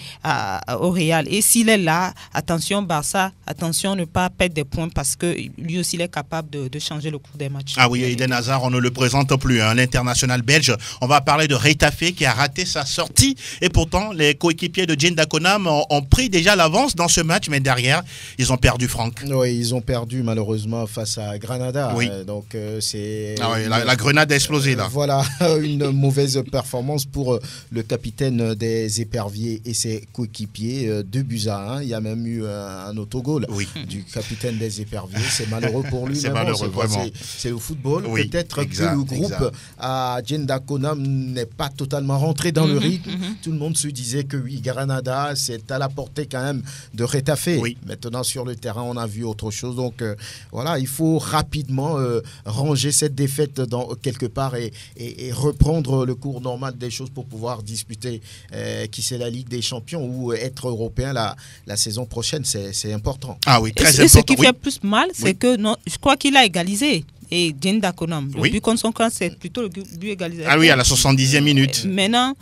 au Real. Et s'il est là, attention Barça, attention ne pas perdre des points parce que lui aussi il est capable de changer le cours des matchs. Ah oui, Eden Hazard, on ne le présente plus. L'international belge. On va parler de Retafe qui a raté sa sortie. Et pourtant, les coéquipiers de Jane Dakonam ont pris déjà l'avance dans ce match. Mais derrière, ils ont perdu, Franck. Oui, ils ont perdu malheureusement face à Granada. Oui. Donc, c'est... la grenade a explosé là. Voilà, une mauvaise performance pour le capitaine des Éperviers et ses coéquipiers. 2 buts à 1. Il y a même eu un autogol du capitaine des Éperviers. C'est malheureux pour lui. C'est malheureux, vraiment. C'est le football. Peut-être que le groupe à Jane Dakonam n'est pas totalement rentré dans le rythme. Tout le monde se disait que oui, Granada, c'est à la portée quand même de Retafe. Maintenant, sur le terrain, on a vu autre chose. Donc, voilà, il faut rapidement ranger cette défaite quelque part et reprendre le cours normal des choses pour pouvoir disputer qui c'est la Ligue des Champions ou être européen la saison prochaine. C'est important. Ah oui, très important. Et ce qui fait plus mal, c'est que je crois qu'il a égalisé. Et Jane Dakonam, le but contre son camp, c'est plutôt le but égalisateur. Ah oui, à la 70e minute. Maintenant,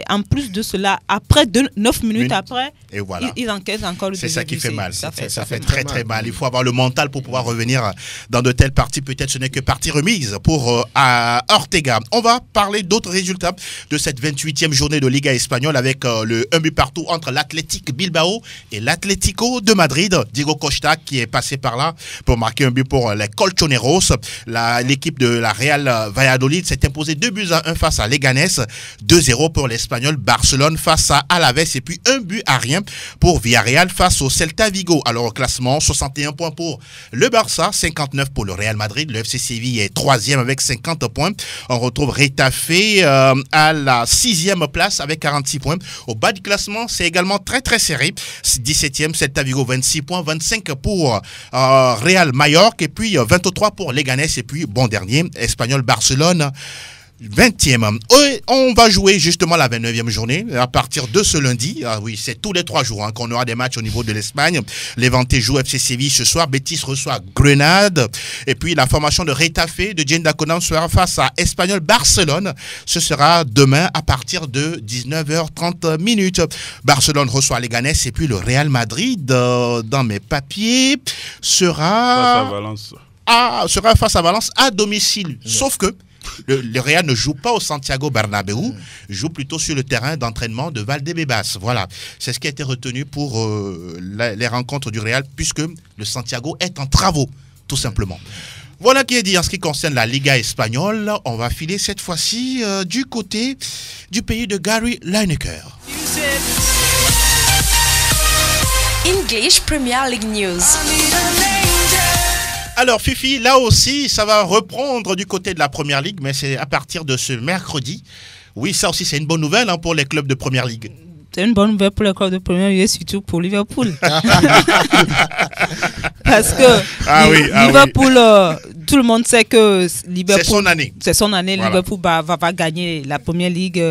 en plus de cela, après 9 minutes après, et voilà. ils encaissent encore le deuxième. C'est ça qui fait mal. Ça fait très très mal. Il faut avoir le mental pour pouvoir revenir dans de telles parties. Peut-être ce n'est que partie remise pour Ortega. On va parler d'autres résultats de cette 28e journée de Liga espagnole avec le 1 but partout entre l'Athletic Bilbao et l'Atlético de Madrid. Diego Costa qui est passé par là pour marquer un but pour les Colchoneros. L'équipe de la Real Valladolid s'est imposée 2 buts à 1 face à Leganés, 2-0 pour l'Espagnol Barcelone face à Alaves et puis 1 but à rien pour Villarreal face au Celta Vigo. Alors au classement, 61 points pour le Barça, 59 pour le Real Madrid. Le FC Séville est 3e avec 50 points. On retrouve Retafe à la 6e place avec 46 points. Au bas du classement, c'est également très très serré. 17e, Celta Vigo, 26 points, 25 pour Real Mallorca et puis 23 pour Leganés. Et puis, bon dernier, Espagnol Barcelone. 20e. Et on va jouer justement la 29e journée à partir de ce lundi. Ah oui, c'est tous les 3 jours hein, qu'on aura des matchs au niveau de l'Espagne. Levante joue FC Séville ce soir. Betis reçoit Grenade. Et puis la formation de Retafe de Jane Daconan sera face à Espanyol Barcelone. Ce sera demain à partir de 19h30. Barcelone reçoit Leganés et puis le Real Madrid, dans mes papiers, sera face à Valence à domicile. Sauf que le Real ne joue pas au Santiago Bernabéu, joue plutôt sur le terrain d'entraînement de Valdebebas. Voilà, c'est ce qui a été retenu pour les rencontres du Real, puisque le Santiago est en travaux, tout simplement. Voilà qui est dit en ce qui concerne la Liga espagnole. On va filer cette fois-ci du côté du pays de Gary Lineker. English Premier League News. Alors Fifi, là aussi, ça va reprendre du côté de la Première Ligue, mais c'est à partir de ce mercredi. Oui, ça aussi, c'est une bonne nouvelle hein, pour les clubs de Première Ligue. C'est une bonne nouvelle pour les clubs de Première Ligue et surtout pour Liverpool. Parce que Liverpool, tout le monde sait que Liverpool... C'est son année. C'est son année. Voilà. Liverpool va gagner la Première Ligue...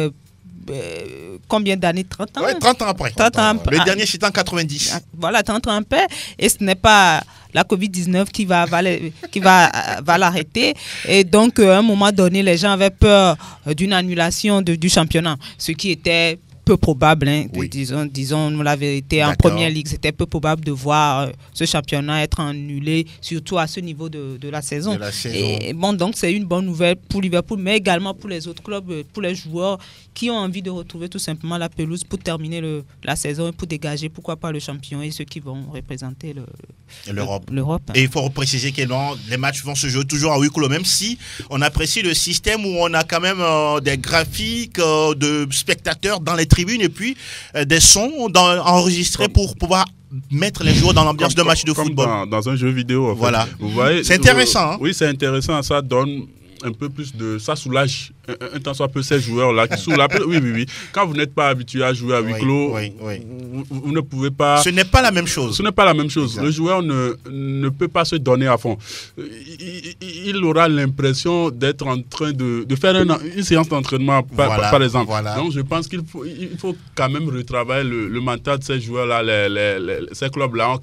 combien d'années? 30 ans? Oui, 30 ans après. 30 ans après. Le dernier, c'était en 90. Voilà, 30 ans après. Et ce n'est pas la Covid-19 qui va l'arrêter. Et donc, à un moment donné, les gens avaient peur d'une annulation du championnat. Ce qui était peu probable, hein, oui. disons la vérité. En Première Ligue, c'était peu probable de voir ce championnat être annulé, surtout à ce niveau de la saison. Et bon, donc c'est une bonne nouvelle pour Liverpool, mais également pour les autres clubs, pour les joueurs qui ont envie de retrouver tout simplement la pelouse pour terminer la saison et pour dégager, pourquoi pas, le champion et ceux qui vont représenter l'Europe. Et il faut préciser que les matchs vont se jouer toujours à huis clos, même si on apprécie le système où on a quand même des graphiques de spectateurs dans les tribunes et puis des sons enregistrés pour pouvoir mettre les joueurs dans l'ambiance de match de football. Dans un jeu vidéo. En fait. Voilà. Vous voyez, c'est intéressant. Hein? Oui, c'est intéressant. Ça donne un peu plus de... Ça soulage un temps soit peu ces joueurs-là qui soulagent. Oui. Quand vous n'êtes pas habitué à jouer à huis clos, vous ne pouvez pas... Ce n'est pas la même chose. Ce n'est pas la même chose. Exact. Le joueur ne peut pas se donner à fond. Il aura l'impression d'être en train de faire une séance d'entraînement, par exemple. Voilà. Donc, je pense qu'il faut quand même retravailler le mental de ces joueurs-là. Ces clubs-là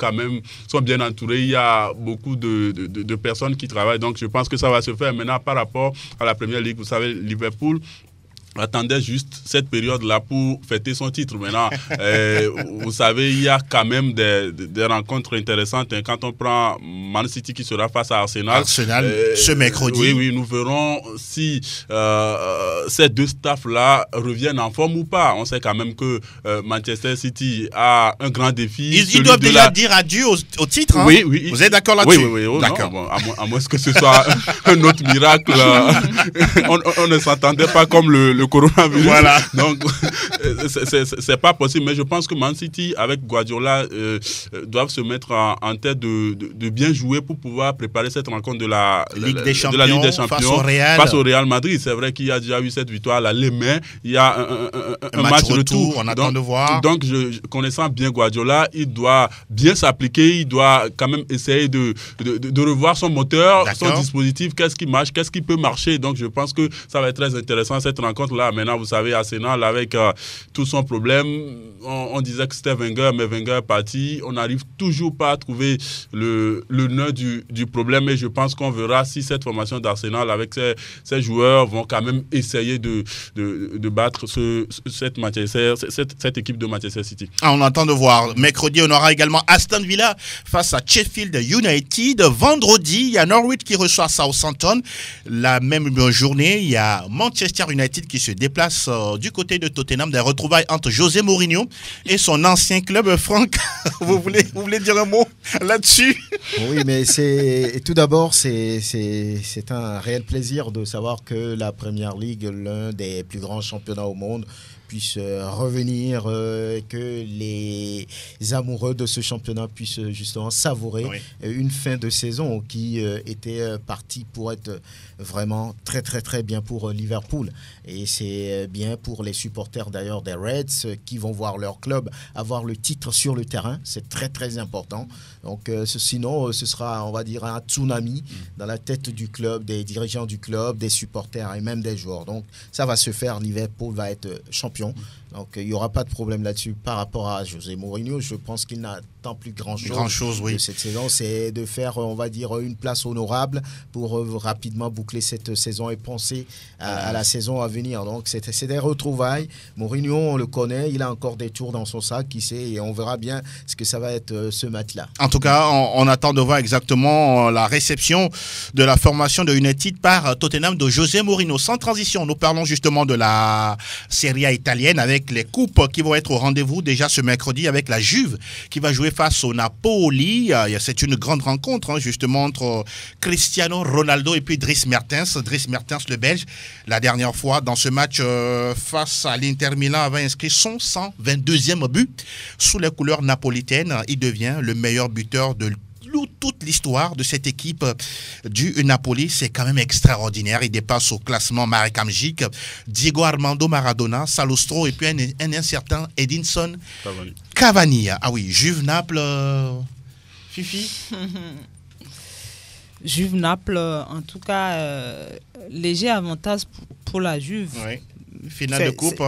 sont bien entourés. Il y a beaucoup de personnes qui travaillent. Donc, je pense que ça va se faire. Maintenant, par rapport à la Première Ligue, vous savez, Liverpool attendait juste cette période-là pour fêter son titre. Maintenant, vous savez, il y a quand même des rencontres intéressantes. Quand on prend Man City qui sera face à Arsenal. Ce mercredi. Oui, nous verrons si ces deux staffs-là reviennent en forme ou pas. On sait quand même que Manchester City a un grand défi. Ils doivent déjà dire adieu au titre. Hein? Oui. Vous êtes d'accord là-dessus? Oui. D'accord. Bon, à moins que ce soit un autre miracle. On ne s'entendait pas comme le coronavirus. Voilà. Donc, c'est pas possible. Mais je pense que Man City, avec Guardiola, doivent se mettre en tête de bien jouer pour pouvoir préparer cette rencontre de la Ligue des Champions face au Real Madrid. C'est vrai qu'il y a déjà eu cette victoire à les mains. Il y a un match retour. On attend de voir. Donc, connaissant bien Guardiola, il doit bien s'appliquer. Il doit quand même essayer de revoir son moteur, son dispositif. Qu'est-ce qui marche, qu'est-ce qui peut marcher. Donc, je pense que ça va être très intéressant cette rencontre-là. Maintenant, vous savez, Arsenal, avec tout son problème, on disait que c'était Wenger, mais Wenger est parti. On n'arrive toujours pas à trouver le nœud du problème. Et je pense qu'on verra si cette formation d'Arsenal, avec ces joueurs, vont quand même essayer de battre cette équipe de Manchester City. On attend de voir. Mercredi, on aura également Aston Villa face à Sheffield United. Vendredi, il y a Norwich qui reçoit Southampton. La même journée, il y a Manchester United qui se déplace du côté de Tottenham. Des retrouvailles entre José Mourinho et son ancien club. Franck, vous voulez dire un mot là-dessus? Oui, mais tout d'abord, c'est un réel plaisir de savoir que la Premier League, l'un des plus grands championnats au monde, puisse revenir, que les amoureux de ce championnat puissent justement savourer une fin de saison qui était partie pour être vraiment très très très bien pour Liverpool. Et c'est bien pour les supporters d'ailleurs des Reds qui vont voir leur club avoir le titre sur le terrain. C'est très très important. Donc sinon ce sera, on va dire, un tsunami dans la tête du club, des dirigeants du club, des supporters et même des joueurs. Donc ça va se faire, Liverpool va être champion. Donc il n'y aura pas de problème là-dessus par rapport à José Mourinho. Je pense qu'il n'attend plus grand-chose de cette saison. C'est de faire, on va dire, une place honorable pour rapidement boucler cette saison et penser à la saison à venir. Donc c'est des retrouvailles. Mourinho, on le connaît, il a encore des tours dans son sac, qui sait, et on verra bien ce que ça va être ce match-là. En tout cas, on attend de voir exactement la réception de la formation de United par Tottenham de José Mourinho. Sans transition, nous parlons justement de la Serie A italienne avec les coupes qui vont être au rendez-vous déjà ce mercredi avec la Juve qui va jouer face au Napoli. C'est une grande rencontre justement entre Cristiano Ronaldo et puis Dries Mertens. Dries Mertens, le Belge, la dernière fois dans ce match face à l'Inter Milan avait inscrit son 122e but sous les couleurs napolitaines. Il devient le meilleur buteur de toute l'histoire de cette équipe du Napoli. C'est quand même extraordinaire. Il dépasse au classement Marécamgique Diego Armando Maradona, Salustro et puis un certain Edinson Cavani. Ah oui, Juve Naples, Fifi. Juve Naples, en tout cas, léger avantage pour la Juve. Oui. Finale de coupe.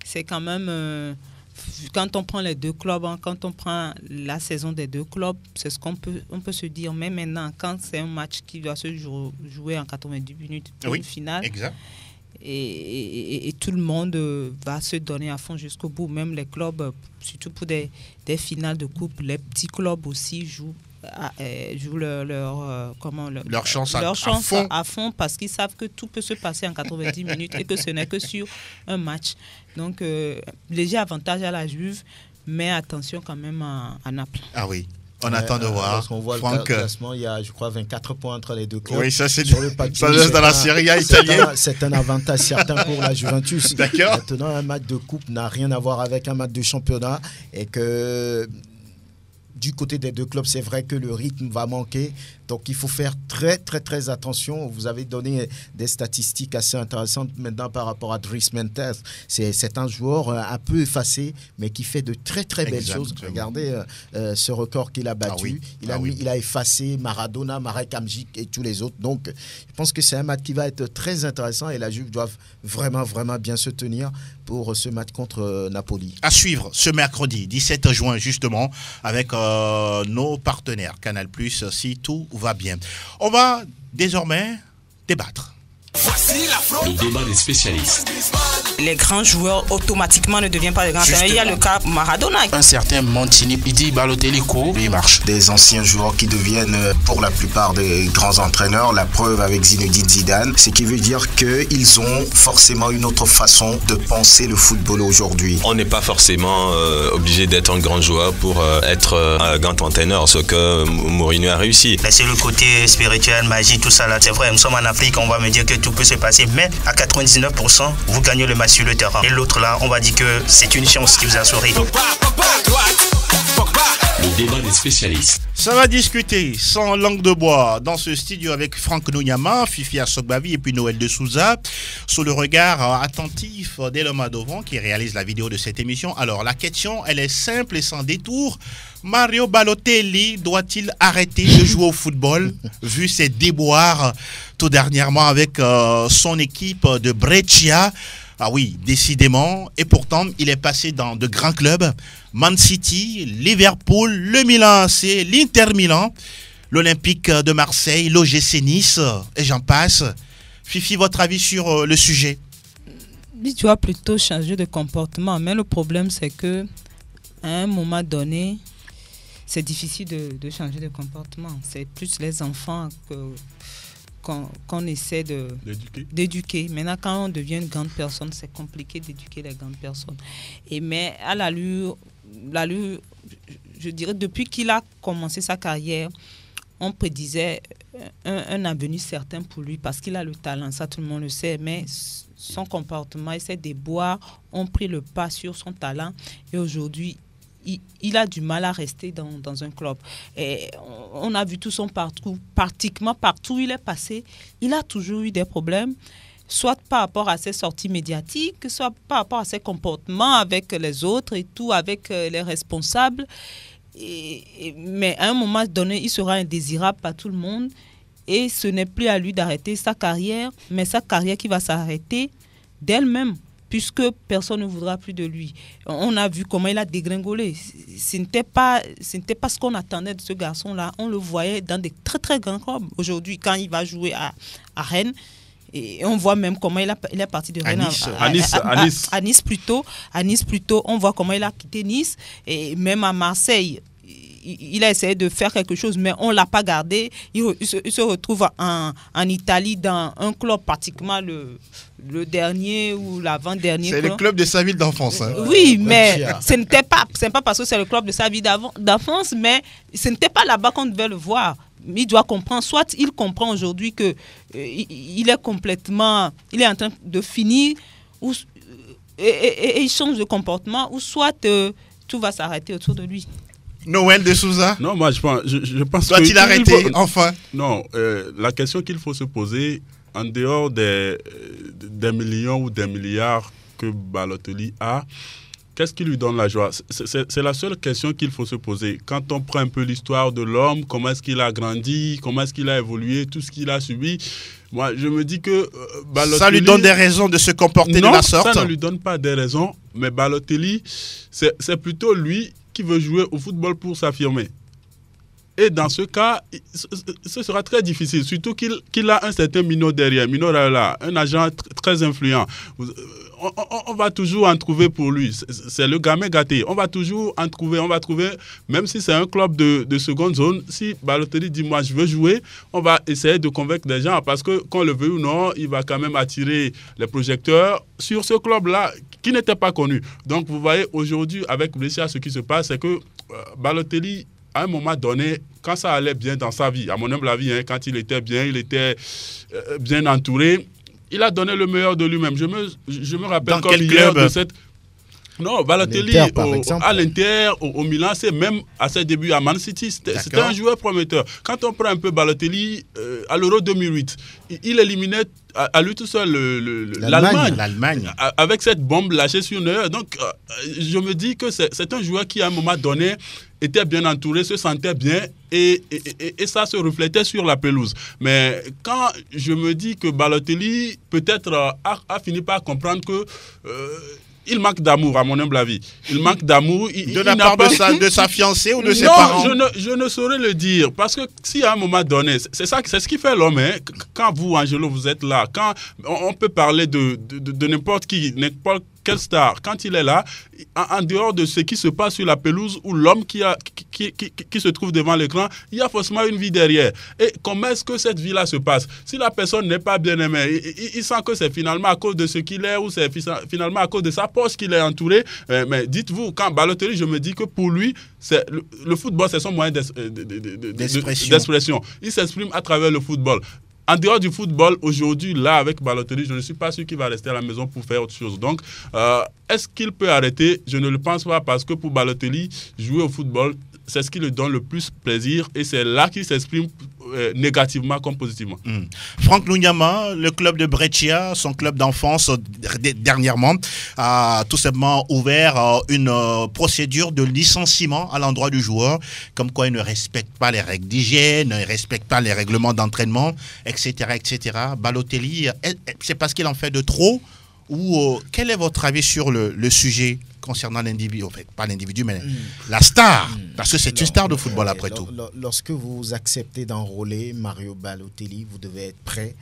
C'est quand même... quand on prend les deux clubs, quand on prend la saison des deux clubs, c'est ce qu'on peut se dire. Mais maintenant, quand c'est un match qui doit se jouer en 90 minutes pour une finale, exact. Et tout le monde va se donner à fond jusqu'au bout. Même les clubs, surtout pour des finales de coupe, les petits clubs aussi jouent leur chance à fond parce qu'ils savent que tout peut se passer en 90 minutes et que ce n'est que sur un match. Donc, léger avantage à la Juve, mais attention quand même à Naples. Ah oui. On attend de voir. Lorsqu'on voit le classement, il y a, je crois, 24 points entre les deux clubs. Oui, ça c'est sur le papier, ça reste dans la Serie A italienne. C'est un avantage certain pour la Juventus. D'accord. Maintenant, un match de coupe n'a rien à voir avec un match de championnat et que du côté des deux clubs, c'est vrai que le rythme va manquer. Donc, il faut faire très, très, très attention. Vous avez donné des statistiques assez intéressantes maintenant par rapport à Dries Mertens. C'est un joueur un peu effacé, mais qui fait de très, très belles choses. Regardez ce record qu'il a battu. Il a effacé Maradona, Marek Hamšík et tous les autres. Donc, je pense que c'est un match qui va être très intéressant et la Juve doit vraiment, vraiment bien se tenir pour ce match contre Napoli. À suivre ce mercredi 17 juin, justement, avec nos partenaires Canal+, si tout va bien. On va désormais débattre. Le débat des spécialistes. Les grands joueurs automatiquement ne deviennent pas des grands joueurs. Il y a le cas Maradona. Un certain Mancini, il dit Balotelli court, il marche. Des anciens joueurs qui deviennent pour la plupart des grands entraîneurs. La preuve avec Zinedine Zidane, ce qui veut dire qu'ils ont forcément une autre façon de penser le football aujourd'hui. On n'est pas forcément obligé d'être un grand joueur pour être un grand entraîneur, ce que Mourinho a réussi. C'est le côté spirituel, magie, tout ça là. C'est vrai, nous sommes en Afrique, on va me dire que tout peut se passer, mais à 99%, vous gagnez le match sur le terrain. Et l'autre là, on va dire que c'est une chance qui vous a souri. Le débat des spécialistes. Ça va discuter sans langue de bois dans ce studio avec Franck Nouyama, Fifi Assogbavi et puis Noël de Souza, sous le regard attentif d'Eloma Dovan qui réalise la vidéo de cette émission. Alors la question, elle est simple et sans détour. Mario Balotelli doit-il arrêter de jouer au football vu ses déboires tout dernièrement avec son équipe de Brescia? Ah oui, décidément. Et pourtant, il est passé dans de grands clubs. Man City, Liverpool, le Milan AC, l'Inter Milan, l'Olympique de Marseille, l'OGC Nice, et j'en passe. Fifi, votre avis sur le sujet? Il doit plutôt changer de comportement. Mais le problème, c'est que à un moment donné, c'est difficile de changer de comportement. C'est plus les enfants qu'on essaie d'éduquer. Maintenant, quand on devient une grande personne, c'est compliqué d'éduquer les grandes personnes. Mais à l'allure, je dirais, depuis qu'il a commencé sa carrière, on prédisait un avenir certain pour lui parce qu'il a le talent, ça tout le monde le sait, mais son comportement et ses déboires ont pris le pas sur son talent et aujourd'hui, il a du mal à rester dans un club. Et on a vu tout son parcours, pratiquement partout où il est passé, il a toujours eu des problèmes, soit par rapport à ses sorties médiatiques, soit par rapport à ses comportements avec les autres et tout, avec les responsables. Mais à un moment donné, il sera indésirable par tout le monde et ce n'est plus à lui d'arrêter sa carrière, mais sa carrière qui va s'arrêter d'elle-même, puisque personne ne voudra plus de lui. On a vu comment il a dégringolé. Ce n'était pas ce qu'on attendait de ce garçon-là. On le voyait dans des très très grands clubs. Aujourd'hui, quand il va jouer à Rennes, et on voit même comment il est parti de Rennes à Nice plutôt. À Nice plutôt, on voit comment il a quitté Nice. Et même à Marseille, il a essayé de faire quelque chose, mais on ne l'a pas gardé. Il se retrouve en Italie dans un club pratiquement le dernier ou l'avant-dernier. C'est le club de sa ville d'enfance. Hein. Oui, mais ce n'est pas parce que c'est le club de sa ville d'enfance, mais ce n'était pas là-bas qu'on devait le voir. Il doit comprendre, soit il comprend aujourd'hui que il est en train de finir et il change de comportement, ou soit tout va s'arrêter autour de lui. Noël de Souza. Non, moi je pense que... Doit-il arrêter enfin? Non, la question qu'il faut se poser, en dehors des millions ou des milliards que Balotelli a, qu'est-ce qui lui donne la joie? C'est la seule question qu'il faut se poser. Quand on prend un peu l'histoire de l'homme, comment est-ce qu'il a grandi, comment est-ce qu'il a évolué, tout ce qu'il a subi, moi je me dis que Balotelli... Ça lui donne des raisons de se comporter de la sorte? Non, ça ne lui donne pas des raisons, mais Balotelli, c'est plutôt lui qui veut jouer au football pour s'affirmer. Et dans ce cas, ce sera très difficile, surtout qu'il a un certain Mino derrière, Mino là, un agent très influent. On va toujours en trouver pour lui. C'est le gamin gâté. On va toujours en trouver. Même si c'est un club de seconde zone, si Balotelli dit moi je veux jouer, on va essayer de convaincre des gens parce que qu'on le veut ou non, il va quand même attirer les projecteurs sur ce club-là qui n'était pas connu. Donc vous voyez aujourd'hui avec Brescia, ce qui se passe, c'est que Balotelli, à un moment donné, quand ça allait bien dans sa vie, à mon humble avis, quand il était bien entouré, il a donné le meilleur de lui-même. Je me rappelle dans comme quel hier club? de cette... Non, Balotelli à l'Inter, au Milan, c'est même à ses débuts à Man City, c'était un joueur prometteur. Quand on prend un peu Balotelli, à l'Euro 2008, il éliminait à lui tout seul l'Allemagne avec cette bombe lâchée sur Neuer. Donc, je me dis que c'est un joueur qui, à un moment donné, était bien entouré, se sentait bien et ça se reflétait sur la pelouse. Mais quand je me dis que Balotelli, peut-être, a fini par comprendre que... il manque d'amour, à mon humble avis. Il manque d'amour. De la part de sa fiancée ou de ses parents? Je ne saurais le dire. Parce que si à un moment donné, c'est ce qui fait l'homme. Hein. Quand vous, Angelo, vous êtes là, quand on peut parler de n'importe qui, n'importe quelle star, quand il est là, en dehors de ce qui se passe sur la pelouse ou l'homme qui se trouve devant l'écran, il y a forcément une vie derrière. Et comment est-ce que cette vie-là se passe? Si la personne n'est pas bien aimée, il sent que c'est finalement à cause de ce qu'il est ou c'est finalement à cause de sa poche qu'il est entouré. Mais dites-vous, quand Balotelli, je me dis que pour lui, le football, c'est son moyen d'expression. Il s'exprime à travers le football. En dehors du football, aujourd'hui, là, avec Balotelli, je ne suis pas sûr qu'il va rester à la maison pour faire autre chose. Donc, est-ce qu'il peut arrêter? Je ne le pense pas parce que pour Balotelli, jouer au football, c'est ce qui lui donne le plus plaisir et c'est là qu'il s'exprime négativement comme positivement. Franck Lunyama, le club de Brescia, son club d'enfance, dernièrement, a tout simplement ouvert une procédure de licenciement à l'endroit du joueur, comme quoi il ne respecte pas les règles d'hygiène, ne respecte pas les règlements d'entraînement, etc. etc. Balotelli, c'est parce qu'il en fait de trop ou quel est votre avis sur le sujet concernant l'individu, en fait, pas l'individu, mais la star, parce que c'est une star de football après tout. Lorsque vous acceptez d'enrôler Mario Balotelli, vous devez être prêt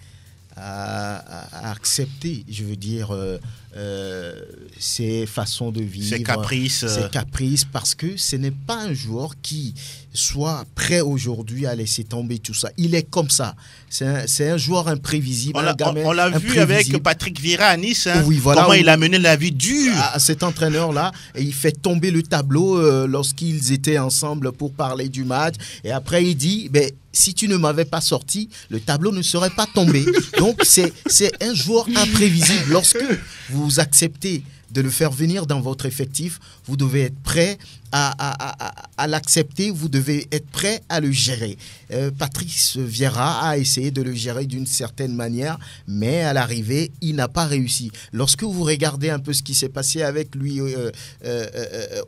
à accepter, je veux dire, ses façons de vivre, ses caprices, parce que ce n'est pas un joueur qui soit prêt aujourd'hui à laisser tomber tout ça. Il est comme ça. C'est un joueur imprévisible. On l'a vu avec Patrick Vieira à Nice. Hein, oui, voilà, comment il a mené la vie dure à cet entraîneur-là. Et il fait tomber le tableau lorsqu'ils étaient ensemble pour parler du match. Et après, il dit... si tu ne m'avais pas sorti, le tableau ne serait pas tombé. Donc, c'est un joueur imprévisible. Lorsque vous acceptez de le faire venir dans votre effectif, vous devez être prêt à l'accepter, vous devez être prêt à le gérer. Patrice Vieira a essayé de le gérer d'une certaine manière, mais à l'arrivée, il n'a pas réussi. Lorsque vous regardez un peu ce qui s'est passé avec lui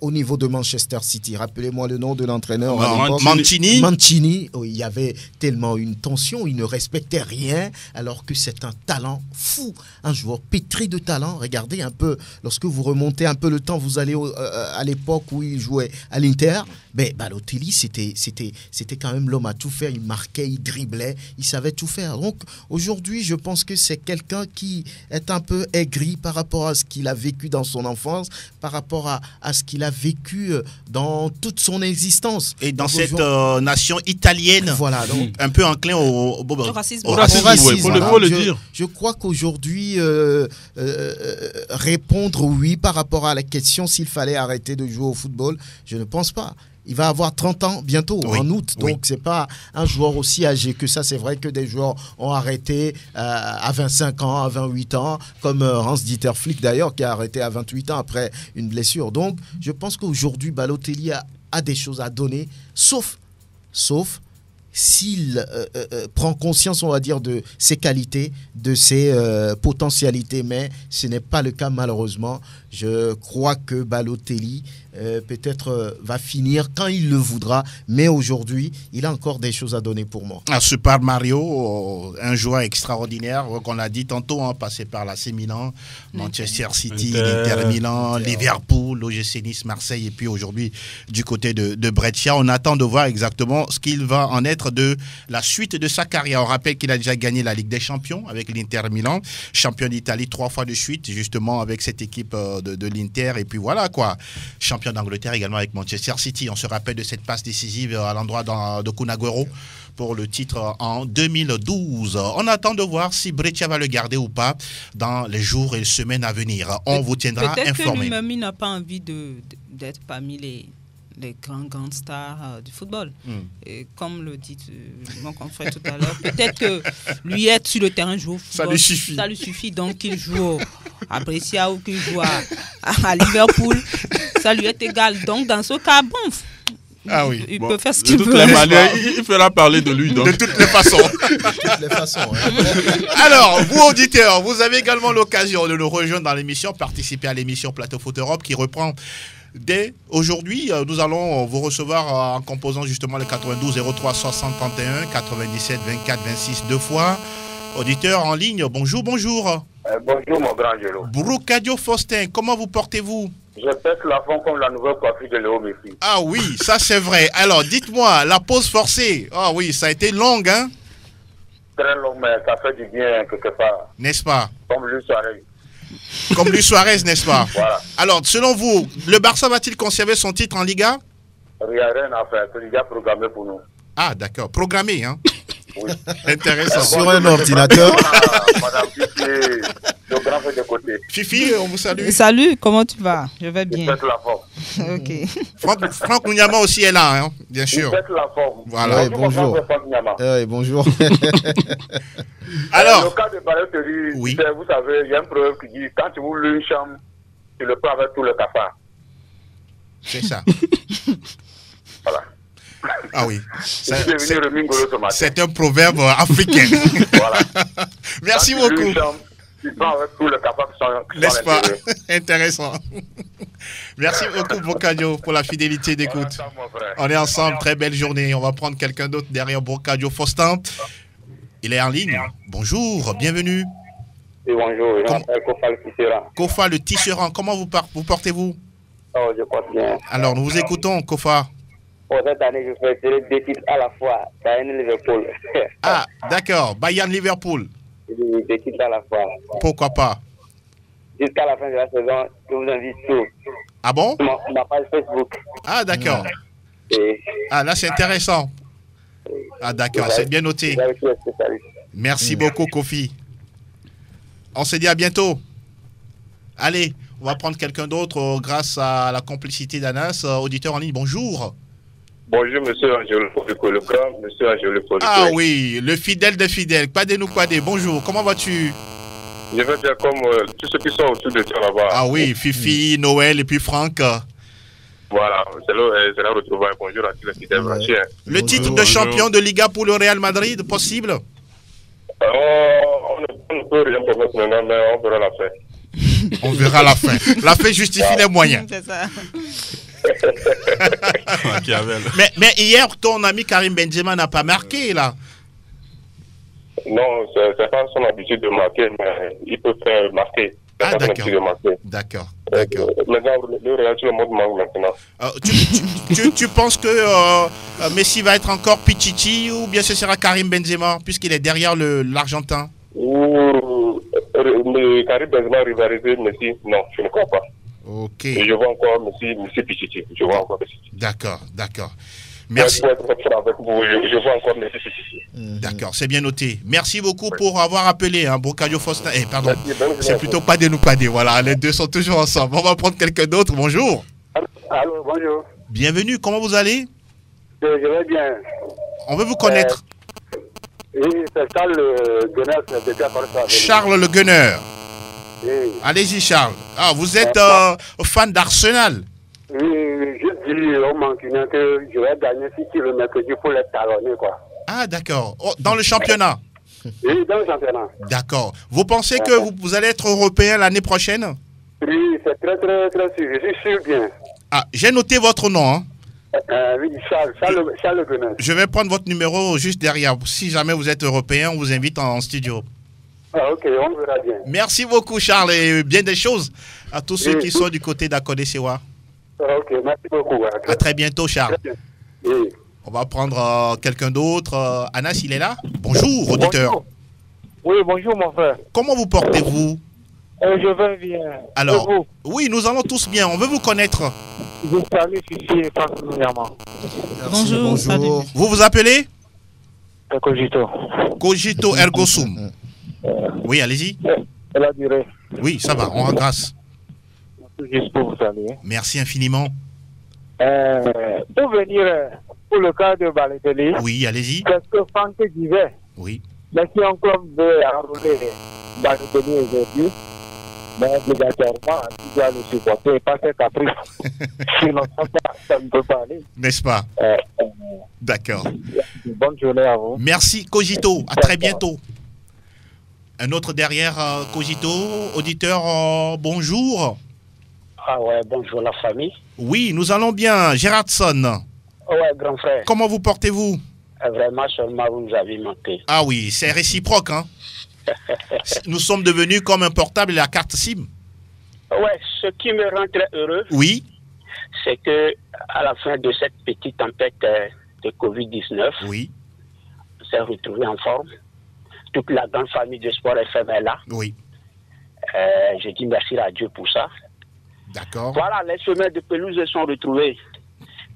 au niveau de Manchester City, rappelez-moi le nom de l'entraîneur. Mancini, il y avait tellement une tension, il ne respectait rien, alors que c'est un talent fou, un joueur pétri de talent. Regardez un peu, lorsque vous remontez un peu le temps, vous allez à l'époque où il jouait à l'Inter, Balotelli, c'était quand même l'homme à tout faire. Il marquait, il driblait, il savait tout faire. Donc aujourd'hui, je pense que c'est quelqu'un qui est un peu aigri par rapport à ce qu'il a vécu dans son enfance, par rapport à ce qu'il a vécu dans toute son existence. Et dans cette nation italienne, voilà, donc, un peu enclin au racisme. Au racisme, faut le dire. Je crois qu'aujourd'hui, répondre oui par rapport à la question s'il fallait arrêter de jouer au football, je ne pense pas. Il va avoir 30 ans bientôt, en août. Donc, c'est pas un joueur aussi âgé que ça. C'est vrai que des joueurs ont arrêté à 25 ans, à 28 ans, comme Hans-Dieter Flick d'ailleurs, qui a arrêté à 28 ans après une blessure. Donc, je pense qu'aujourd'hui, Balotelli a des choses à donner, sauf s'il prend conscience, on va dire, de ses qualités, de ses potentialités. Mais ce n'est pas le cas, malheureusement. Je crois que Balotelli peut-être va finir quand il le voudra, mais aujourd'hui, il a encore des choses à donner pour moi. Super Mario, un joueur extraordinaire, qu'on l'a dit tantôt, passé par l'AC Milan, Manchester City, l'Inter Milan, Liverpool, l'OGC Nice, Marseille, et puis aujourd'hui du côté de Brescia. On attend de voir exactement ce qu'il va en être de la suite de sa carrière. On rappelle qu'il a déjà gagné la Ligue des Champions avec l'Inter Milan, champion d'Italie 3 fois de suite, justement avec cette équipe de l'Inter, et puis voilà quoi, champion d'Angleterre également avec Manchester City. On se rappelle de cette passe décisive à l'endroit de Kun Aguero pour le titre en 2012. On attend de voir si Brescia va le garder ou pas dans les jours et les semaines à venir. On vous tiendra informé. Peut-être que lui-même, il n'a pas envie d'être parmi les grandes stars du football. Et comme le dit mon confrère tout à l'heure, peut-être que lui être sur le terrain jouer au football, ça lui suffit. Donc qu'il joue à Brescia ou qu'il joue à Liverpool, ça lui est égal. Donc dans ce cas, il peut faire ce qu'il veut. Il fera parler de lui. Donc. De toutes les façons. Alors, vous auditeurs, vous avez également l'occasion de nous rejoindre dans l'émission, participer à l'émission Plateau Foot Europe qui reprend dès aujourd'hui. Nous allons vous recevoir en composant justement le 92 03 60 31 97 24 26 deux fois. Auditeur en ligne, bonjour. Bonjour mon grand Gélo. Brucadio Faustin, comment vous portez-vous? Je pèse la fond comme la nouvelle coiffure de Léo Messi. Ah oui, ça c'est vrai. Alors dites-moi, la pause forcée, ah oui, ça a été longue, hein? Très longue, mais ça fait du bien quelque part. N'est-ce pas? Comme Luis Suarez. Comme Luis Suarez, n'est-ce pas? Voilà. Alors, selon vous, le Barça va-t-il conserver son titre en Liga? Rien à faire, c'est déjà programmé pour nous. Ah d'accord, programmé, hein? Oui. Intéressant. Sur un ordinateur. Madame Fifi, le grand fait de côté. Fifi, on vous salue. Salut, comment tu vas? Je vais bien. Faites la forme. Ok. Franck Mounyama aussi est là, hein, bien sûr. Faites la forme. Voilà. Bonjour. Bonjour. Alors, le cas de Balotelli, oui. Vous savez, il y a un proverbe qui dit quand tu vous loues une chambre, tu le prends avec tout le cafard. C'est ça. Voilà. Ah oui. C'est un proverbe africain. Voilà. Merci beaucoup. Tu prends avec tout le cafard n'est-ce pas? Intéressant. Merci beaucoup, Brucadio, pour la fidélité d'écoute. On est ensemble. Très belle journée. On va prendre quelqu'un d'autre derrière Brucadio Faustin. Il est en ligne. Bonjour, bienvenue. Et bonjour, je m'appelle Kofa le Tisserand. Kofa le Tisserand, comment vous portez-vous? Oh, je porte bien. Alors, nous vous écoutons, Kofa. Pour cette année, je fais tirer 2 titres à la fois. Bayern Liverpool. Ah, d'accord. Bayern Liverpool. 2 titres à la fois. Pourquoi pas? jusqu'à la fin de la saison, je vous invite tous. Ah bon? Ma page Facebook. Ah, d'accord. Ah, là, c'est intéressant. Ah, d'accord, c'est bien noté. Merci beaucoup, Kofi. On se dit à bientôt. Allez, on va prendre quelqu'un d'autre grâce à la complicité d'Anas. Auditeur en ligne, bonjour. Bonjour, monsieur Angelo Polico, le grand monsieur Angelo Polico. Ah oui, le fidèle des fidèles. Kwadé Kwadé, bonjour, comment vas-tu? Je vais bien comme tous ceux qui sont autour de toi là-bas. Ah oui, Fifi, Noël et puis Franck. Voilà, c'est là retrouvaille. Bonjour à tous les fidèles branchés. Le titre de champion de Liga pour le Real Madrid, possible? On ne peut rien promettre maintenant, mais on verra la fin. On verra la fin. La fin justifie les moyens. C'est ça. mais hier, ton ami Karim Benzema n'a pas marqué, là. Non, c'est pas son habitude de marquer, mais il peut faire marquer. Ah, d'accord. Maintenant, le Real, tout le monde manque maintenant. Tu penses que Messi va être encore Pichichi ou bien ce sera Karim Benzema, puisqu'il est derrière l'Argentin? Karim Benzema rivaliser Messi, non, je ne crois pas. Ok. Et je vois encore Messi Pichichi. Je vois encore Messi. D'accord. Merci. Je vois encore Messi Pichichi. D'accord, c'est bien noté. Merci beaucoup pour avoir appelé Bocadio Faustin. Pardon, c'est plutôt Padé nous Padé. Voilà, les deux sont toujours ensemble. On va prendre quelqu'un d'autre. Bonjour. Allô, bonjour. Bienvenue, comment vous allez? Je vais bien. On veut vous connaître. Oui, c'est Charles le Gunner. Charles le Gunner. Oui. Allez-y, Charles. Ah, vous êtes fan d'Arsenal? Oui, je dis au Mancunien que je vais gagner 6 km pour les talonner, quoi. Ah, d'accord. Oh, dans le championnat? Oui, dans le championnat. D'accord. Vous pensez que vous allez être européen l'année prochaine? Oui, c'est très sûr. Je suis sûr bien. Ah, j'ai noté votre nom. Oui, Charles Le Gunner. Je vais prendre votre numéro juste derrière. Si jamais vous êtes européen, on vous invite en studio. Ah, ok, on verra bien. Merci beaucoup, Charles, et bien des choses à tous ceux qui sont du côté d'Akodé Sewa. Ok, merci beaucoup. À très bientôt, Charles. Oui. On va prendre quelqu'un d'autre. Anas, il est là? Bonjour, auditeur. Bonjour. Oui, bonjour, mon frère. Comment vous portez-vous? Je vais bien. Alors, oui, nous allons tous bien. On veut vous connaître. Je salue Fifi particulièrement. Bonjour. Vous vous appelez? Cogito. Cogito ergo sum. Oui, allez-y. Elle a duré. Oui, ça va, on rend grâce. Juste pour vous saluer. Merci infiniment. Pour venir pour le cas de Balotelli. Oui, allez-y. Qu'est-ce que Franck disait? Oui. Mais si un club veut enrôler Balotelli aujourd'hui, mais obligatoirement, tu dois le supporter et pas ses caprices. Sinon, ça ne peut pas aller. N'est-ce pas? D'accord. Bonne journée à vous. Merci, Cogito. À très bientôt. Un autre derrière Cogito. Auditeur, bonjour. Ah ouais, bonjour la famille. Oui, nous allons bien. Gérardson. Ouais, grand frère. Comment vous portez-vous? Vraiment, seulement vous nous avez manqué. Ah oui, c'est réciproque, hein. Nous sommes devenus comme un portable et la carte SIM. Ouais, ce qui me rend très heureux, oui, c'est que à la fin de cette petite tempête de Covid-19, oui, on s'est retrouvés en forme. Toute la grande famille de Sport FM est là. Oui. Je dis merci à Dieu pour ça. D'accord. Voilà, les chemins de pelouse sont retrouvés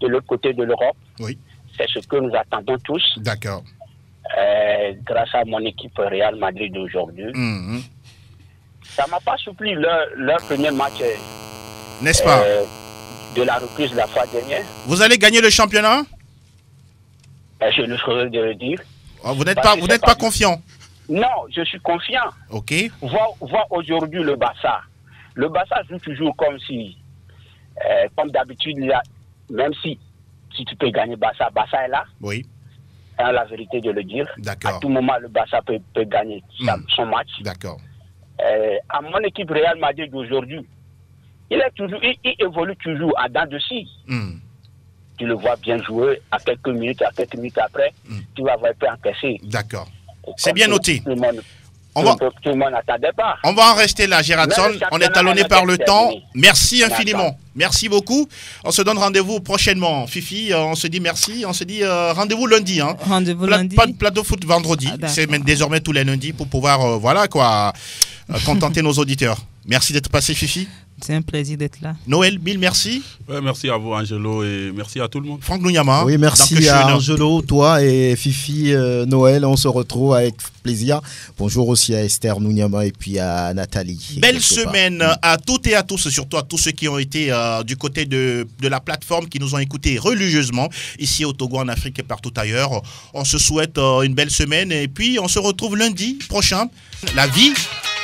de l'autre côté de l'Europe. Oui. C'est ce que nous attendons tous. D'accord. Grâce à mon équipe Real Madrid d'aujourd'hui. Ça m'a pas soupli leur premier match. N'est-ce pas? De la reprise de la fois dernière. Vous allez gagner le championnat? Je le ferai de le dire. Vous n'êtes pas confiant? Non, je suis confiant. Ok. Voir aujourd'hui le Barça. Le Barça joue toujours comme si, comme d'habitude, même si tu peux gagner Barça est là. Oui. La vérité de le dire. D'accord. À tout moment, le Barça peut gagner son match. D'accord. À mon équipe Real Madrid d'aujourd'hui, il évolue toujours à dents de scie. Tu le vois bien jouer à quelques minutes après, tu vas voir un peu encaisser. D'accord. C'est bien noté. Tout le monde n'attendait pas. On va en rester là, Gérardson. On est talonné par le temps. Merci infiniment. Merci beaucoup. On se donne rendez-vous prochainement. Fifi, on se dit merci. On se dit rendez-vous lundi. Hein. Rendez-vous lundi. Pas de plateau foot vendredi. C'est désormais tous les lundis pour pouvoir contenter nos auditeurs. Merci d'être passé, Fifi. C'est un plaisir d'être là. Noël, mille merci. Ouais, merci à vous, Angelo, et merci à tout le monde. Franck Nounyama. Oui, merci à Angelo, toi et Fifi, Noël. On se retrouve avec plaisir. Bonjour aussi à Esther Nounyama et puis à Nathalie. Belle semaine à toutes et à tous, surtout à tous ceux qui ont été du côté de la plateforme, qui nous ont écoutés religieusement, ici au Togo, en Afrique et partout ailleurs. On se souhaite une belle semaine et puis on se retrouve lundi prochain. La vie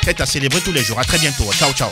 est à célébrer tous les jours. À très bientôt. Ciao, ciao.